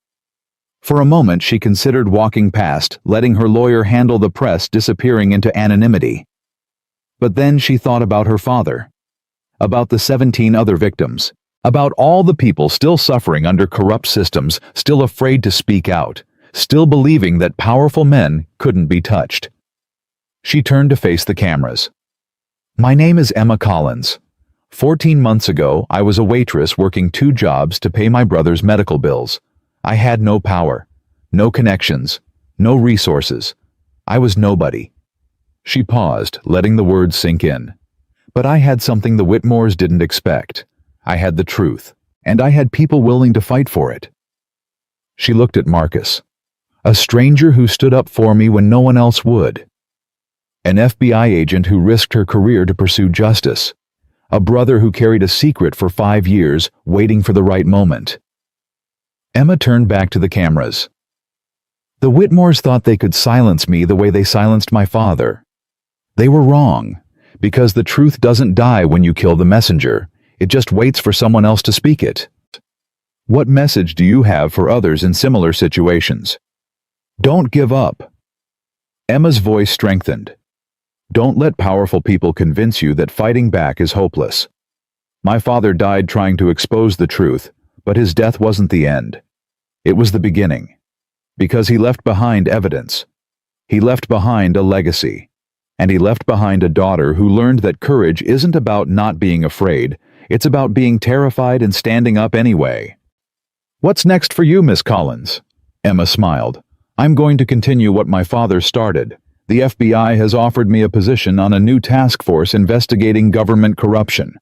For a moment she considered walking past, letting her lawyer handle the press, disappearing into anonymity. But then she thought about her father, about the 17 other victims, about all the people still suffering under corrupt systems, still afraid to speak out, still believing that powerful men couldn't be touched. She turned to face the cameras. "My name is Emma Collins. 14 months ago, I was a waitress working 2 jobs to pay my brother's medical bills. I had no power, no connections, no resources. I was nobody." She paused, letting the words sink in. "But I had something the Whitmores didn't expect. I had the truth, and I had people willing to fight for it." She looked at Marcus, a stranger who stood up for me when no one else would. An FBI agent who risked her career to pursue justice. A brother who carried a secret for 5 years, waiting for the right moment. Emma turned back to the cameras. The Whitmores thought they could silence me the way they silenced my father. They were wrong, because the truth doesn't die when you kill the messenger. It just waits for someone else to speak it. What message do you have for others in similar situations? Don't give up. Emma's voice strengthened. Don't let powerful people convince you that fighting back is hopeless. My father died trying to expose the truth, but his death wasn't the end. It was the beginning. Because he left behind evidence. He left behind a legacy. And he left behind a daughter who learned that courage isn't about not being afraid, it's about being terrified and standing up anyway. What's next for you, Miss Collins? Emma smiled. I'm going to continue what my father started. The FBI has offered me a position on a new task force investigating government corruption.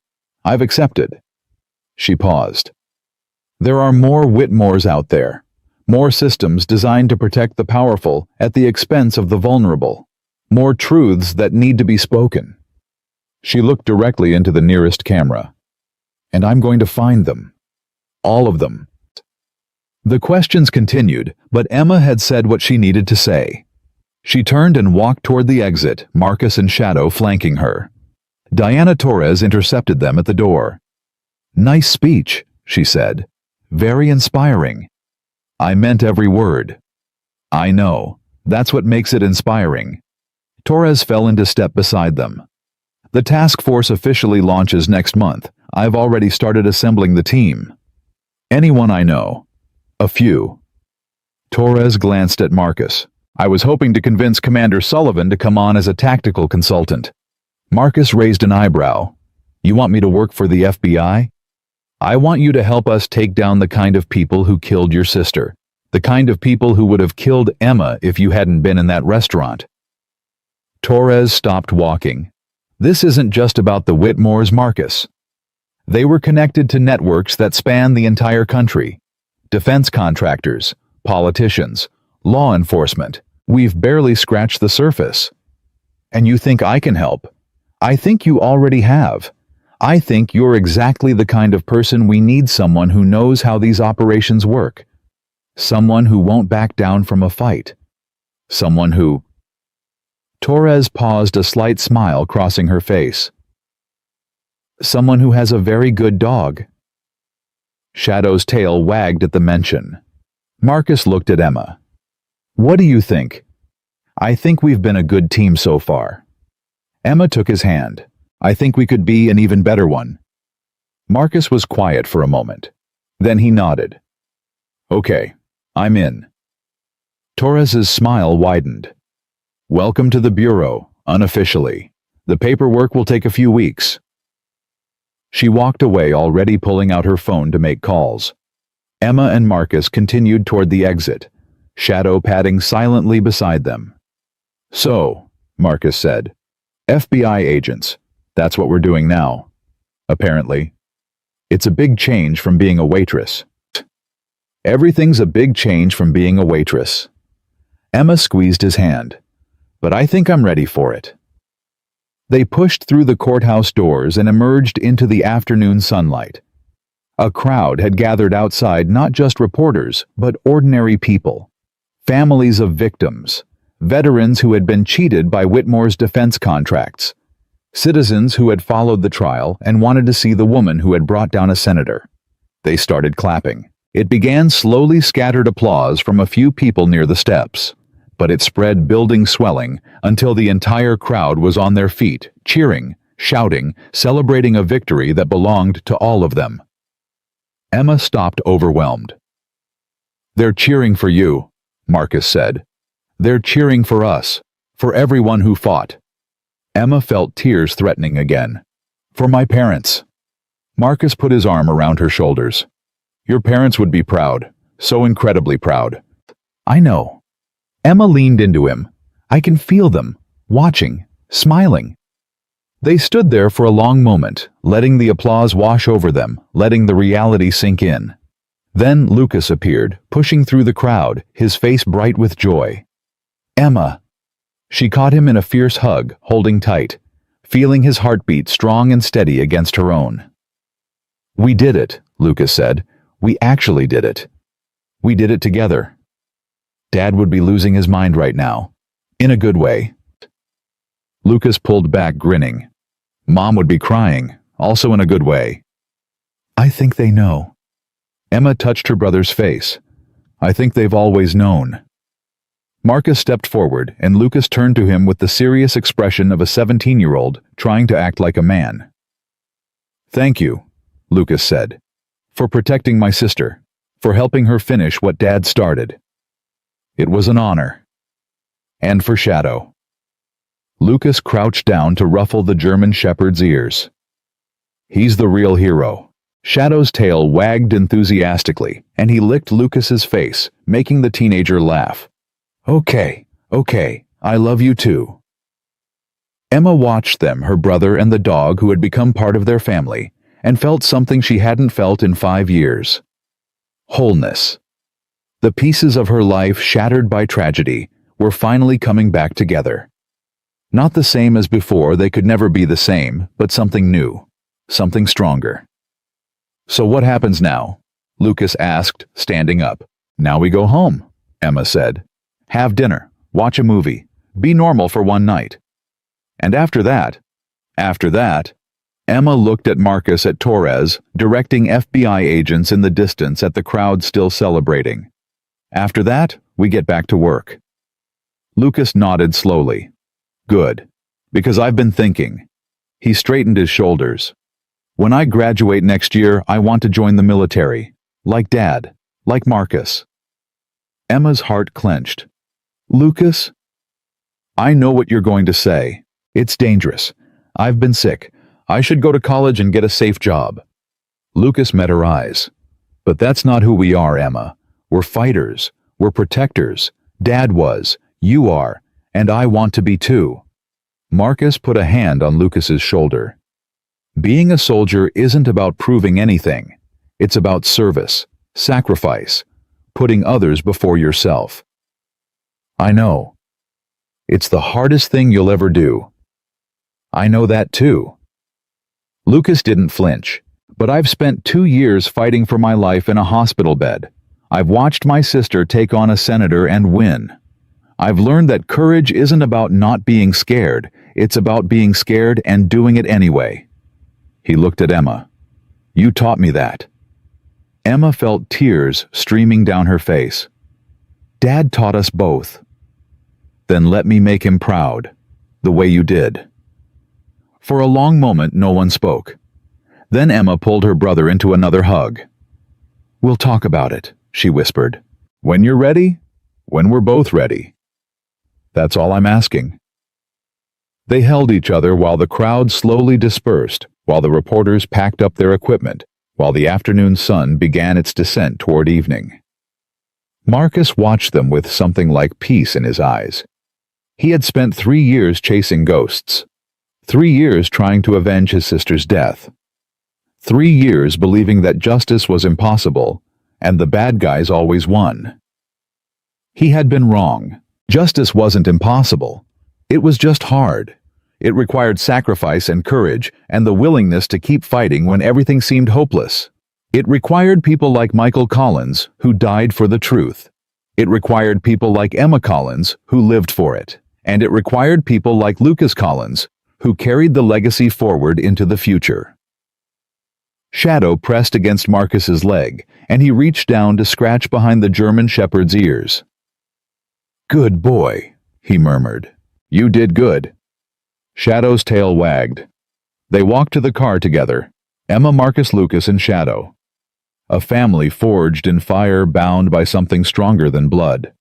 I've accepted. She paused. There are more Whitmores out there. More systems designed to protect the powerful at the expense of the vulnerable. More truths that need to be spoken. She looked directly into the nearest camera. And I'm going to find them. All of them. The questions continued, but Emma had said what she needed to say. She turned and walked toward the exit, Marcus and Shadow flanking her. Diana Torres intercepted them at the door. Nice speech, she said. Very inspiring. I meant every word. I know. That's what makes it inspiring. Torres fell into step beside them. The task force officially launches next month. I've already started assembling the team. Anyone I know. A few. Torres glanced at Marcus. I was hoping to convince Commander Sullivan to come on as a tactical consultant. Marcus raised an eyebrow. You want me to work for the FBI? I want you to help us take down the kind of people who killed your sister. The kind of people who would have killed Emma if you hadn't been in that restaurant. Torres stopped walking. This isn't just about the Whitmores, Marcus. They were connected to networks that span the entire country. Defense contractors, politicians, law enforcement. We've barely scratched the surface. And you think I can help? I think you already have. I think you're exactly the kind of person we need, someone who knows how these operations work. Someone who won't back down from a fight. Someone who... Torres paused, a slight smile crossing her face. Someone who has a very good dog. Shadow's tail wagged at the mention. Marcus looked at Emma. What do you think? I think we've been a good team so far. Emma took his hand. I think we could be an even better one. Marcus was quiet for a moment. Then he nodded. Okay, I'm in. Torres's smile widened. Welcome to the Bureau, unofficially. The paperwork will take a few weeks. She walked away, already pulling out her phone to make calls. Emma and Marcus continued toward the exit, Shadow padding silently beside them. So, Marcus said, FBI agents, that's what we're doing now. Apparently. It's a big change from being a waitress. Everything's a big change from being a waitress. Emma squeezed his hand. But I think I'm ready for it. They pushed through the courthouse doors and emerged into the afternoon sunlight. A crowd had gathered outside, not just reporters, but ordinary people. Families of victims, veterans who had been cheated by Whitmore's defense contracts, citizens who had followed the trial and wanted to see the woman who had brought down a senator. They started clapping. It began slowly, scattered applause from a few people near the steps, but it spread, building, swelling, until the entire crowd was on their feet, cheering, shouting, celebrating a victory that belonged to all of them. Emma stopped, overwhelmed. They're cheering for you, Marcus said. They're cheering for us, for everyone who fought. Emma felt tears threatening again. For my parents. Marcus put his arm around her shoulders. Your parents would be proud, so incredibly proud. I know. Emma leaned into him. I can feel them, watching, smiling. They stood there for a long moment, letting the applause wash over them, letting the reality sink in. Then Lucas appeared, pushing through the crowd, his face bright with joy. Emma. She caught him in a fierce hug, holding tight, feeling his heartbeat strong and steady against her own. "We did it," Lucas said. "We actually did it. We did it together." Dad would be losing his mind right now. In a good way. Lucas pulled back, grinning. Mom would be crying, also in a good way. "I think they know." Emma touched her brother's face. "I think they've always known." Marcus stepped forward, and Lucas turned to him with the serious expression of a 17-year-old trying to act like a man. "Thank you," Lucas said, "for protecting my sister, for helping her finish what Dad started. It was an honor." And for Shadow. Lucas crouched down to ruffle the German Shepherd's ears. "He's the real hero." Shadow's tail wagged enthusiastically, and he licked Lucas's face, making the teenager laugh. Okay, I love you too." Emma watched them, her brother and the dog who had become part of their family, and felt something she hadn't felt in 5 years. Wholeness. The pieces of her life shattered by tragedy were finally coming back together. Not the same as before, they could never be the same, but something new, something stronger. "So what happens now?" Lucas asked, standing up. "Now we go home," Emma said. "Have dinner, watch a movie, be normal for one night. And after that, Emma looked at Marcus at Torres, directing FBI agents in the distance at the crowd still celebrating. "After that, we get back to work." Lucas nodded slowly. "Good, because I've been thinking." He straightened his shoulders. "When I graduate next year, I want to join the military, like Dad, like Marcus." Emma's heart clenched. "Lucas?" "I know what you're going to say. It's dangerous. I've been sick. I should go to college and get a safe job." Lucas met her eyes. "But that's not who we are, Emma. We're fighters. We're protectors. Dad was. You are. And I want to be too." Marcus put a hand on Lucas's shoulder. "Being a soldier isn't about proving anything. It's about service, sacrifice, putting others before yourself." "I know. It's the hardest thing you'll ever do." "I know that too." Lucas didn't flinch. "But I've spent 2 years fighting for my life in a hospital bed. I've watched my sister take on a senator and win. I've learned that courage isn't about not being scared, it's about being scared and doing it anyway." He looked at Emma. "You taught me that." Emma felt tears streaming down her face. "Dad taught us both." "Then let me make him proud, the way you did." For a long moment no one spoke. Then Emma pulled her brother into another hug. "We'll talk about it," she whispered. "When you're ready, when we're both ready. That's all I'm asking." They held each other while the crowd slowly dispersed, while the reporters packed up their equipment, while the afternoon sun began its descent toward evening. Marcus watched them with something like peace in his eyes. He had spent 3 years chasing ghosts. 3 years trying to avenge his sister's death. 3 years believing that justice was impossible, and the bad guys always won. He had been wrong. Justice wasn't impossible. It was just hard. It required sacrifice and courage, and the willingness to keep fighting when everything seemed hopeless. It required people like Michael Collins, who died for the truth. It required people like Emma Collins, who lived for it. And it required people like Lucas Collins, who carried the legacy forward into the future. Shadow pressed against Marcus's leg, and he reached down to scratch behind the German Shepherd's ears. "Good boy," he murmured. "You did good." Shadow's tail wagged. They walked to the car together, Emma, Marcus, Lucas, and Shadow. A family forged in fire, bound by something stronger than blood.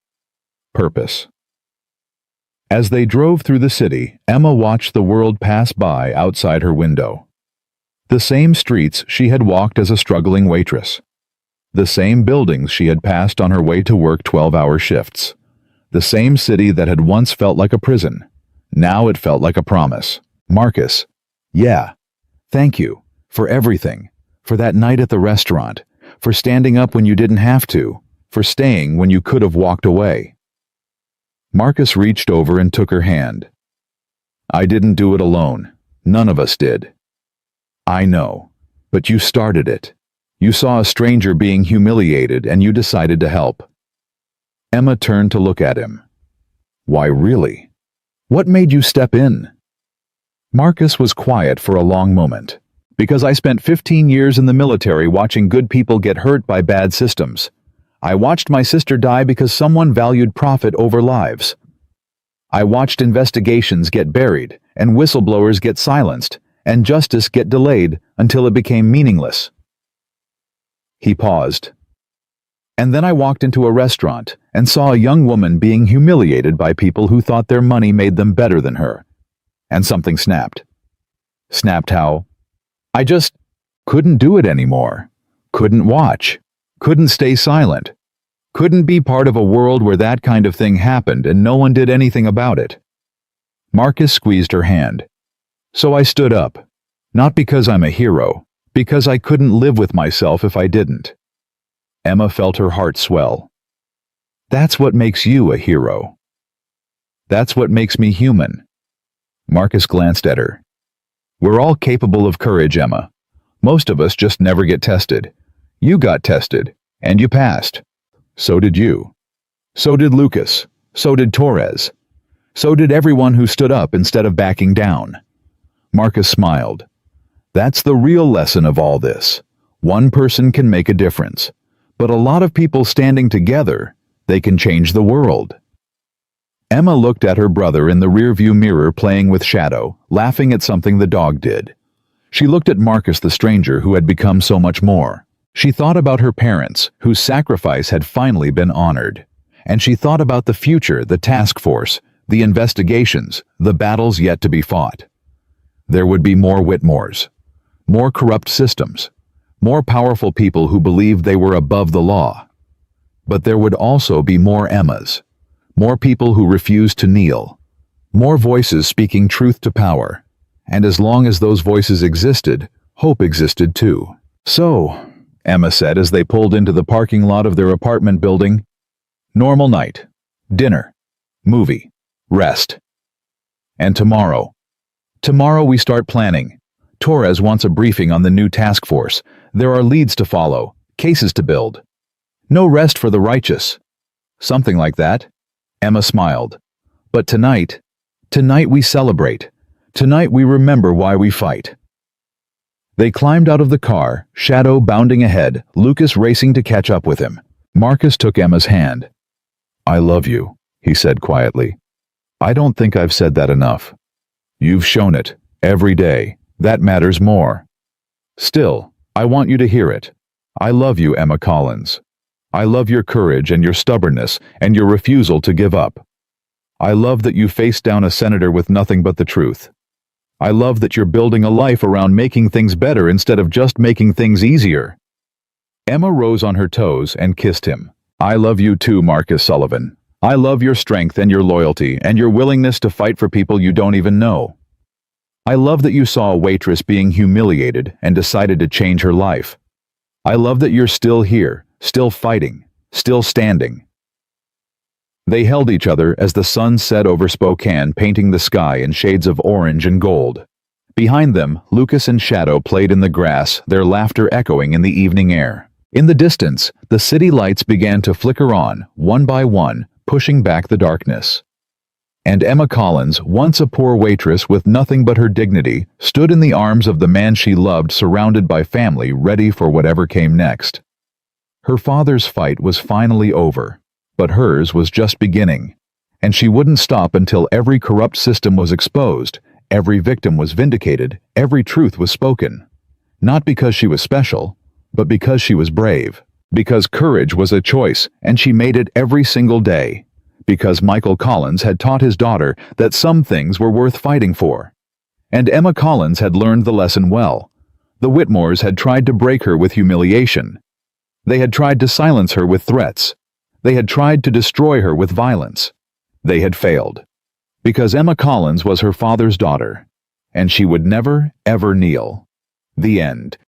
Purpose. As they drove through the city, Emma watched the world pass by outside her window. The same streets she had walked as a struggling waitress. The same buildings she had passed on her way to work 12-hour shifts. The same city that had once felt like a prison. Now it felt like a promise. "Marcus, yeah, thank you, for everything, for that night at the restaurant, for standing up when you didn't have to, for staying when you could have walked away." Marcus reached over and took her hand. I didn't do it alone. None of us did. I know, but you started it. You saw a stranger being humiliated and you decided to help. Emma turned to look at him. Why really? What made you step in? Marcus was quiet for a long moment. Because I spent 15 years in the military watching good people get hurt by bad systems. I watched my sister die because someone valued profit over lives. I watched investigations get buried, and whistleblowers get silenced, and justice get delayed until it became meaningless. He paused. And then I walked into a restaurant and saw a young woman being humiliated by people who thought their money made them better than her. And something snapped. Snapped how? I just couldn't do it anymore. Couldn't watch. Couldn't stay silent. Couldn't be part of a world where that kind of thing happened and no one did anything about it. Marcus squeezed her hand. So I stood up. Not because I'm a hero, because I couldn't live with myself if I didn't. Emma felt her heart swell. That's what makes you a hero. That's what makes me human. Marcus glanced at her. We're all capable of courage, Emma. Most of us just never get tested. You got tested, and you passed. So did you. So did Lucas. So did Torres. So did everyone who stood up instead of backing down. Marcus smiled. That's the real lesson of all this. One person can make a difference. But a lot of people standing together, they can change the world. Emma looked at her brother in the rearview mirror playing with Shadow, laughing at something the dog did. She looked at Marcus the stranger who had become so much more. She thought about her parents, whose sacrifice had finally been honored. And she thought about the future, the task force, the investigations, the battles yet to be fought. There would be more Whitmores, more corrupt systems, more powerful people who believed they were above the law. But there would also be more Emmas. More people who refused to kneel. More voices speaking truth to power. And as long as those voices existed, hope existed too. So, Emma said as they pulled into the parking lot of their apartment building, normal night. Dinner. Movie. Rest. And tomorrow. Tomorrow we start planning. Torres wants a briefing on the new task force. There are leads to follow. Cases to build. No rest for the righteous. Something like that. Emma smiled. But tonight we celebrate. Tonight we remember why we fight. They climbed out of the car, Shadow bounding ahead, Lucas racing to catch up with him. Marcus took Emma's hand. I love you, he said quietly. I don't think I've said that enough. You've shown it, every day. That matters more. Still, I want you to hear it. I love you, Emma Collins. I love your courage and your stubbornness and your refusal to give up. I love that you faced down a senator with nothing but the truth. I love that you're building a life around making things better instead of just making things easier. Emma rose on her toes and kissed him. I love you too, Marcus Sullivan. I love your strength and your loyalty and your willingness to fight for people you don't even know. I love that you saw a waitress being humiliated and decided to change her life. I love that you're still here, still fighting, still standing. They held each other as the sun set over Spokane, painting the sky in shades of orange and gold. Behind them, Lucas and Shadow played in the grass, their laughter echoing in the evening air. In the distance, the city lights began to flicker on, one by one, pushing back the darkness. And Emma Collins, once a poor waitress with nothing but her dignity, stood in the arms of the man she loved, surrounded by family, ready for whatever came next. Her father's fight was finally over, but hers was just beginning, and she wouldn't stop until every corrupt system was exposed, every victim was vindicated, every truth was spoken. Not because she was special, but because she was brave, because courage was a choice, and she made it every single day, because Michael Collins had taught his daughter that some things were worth fighting for. And Emma Collins had learned the lesson well. The Whitmores had tried to break her with humiliation. They had tried to silence her with threats. They had tried to destroy her with violence. They had failed. Because Emma Collins was her father's daughter, and she would never, ever kneel. The end.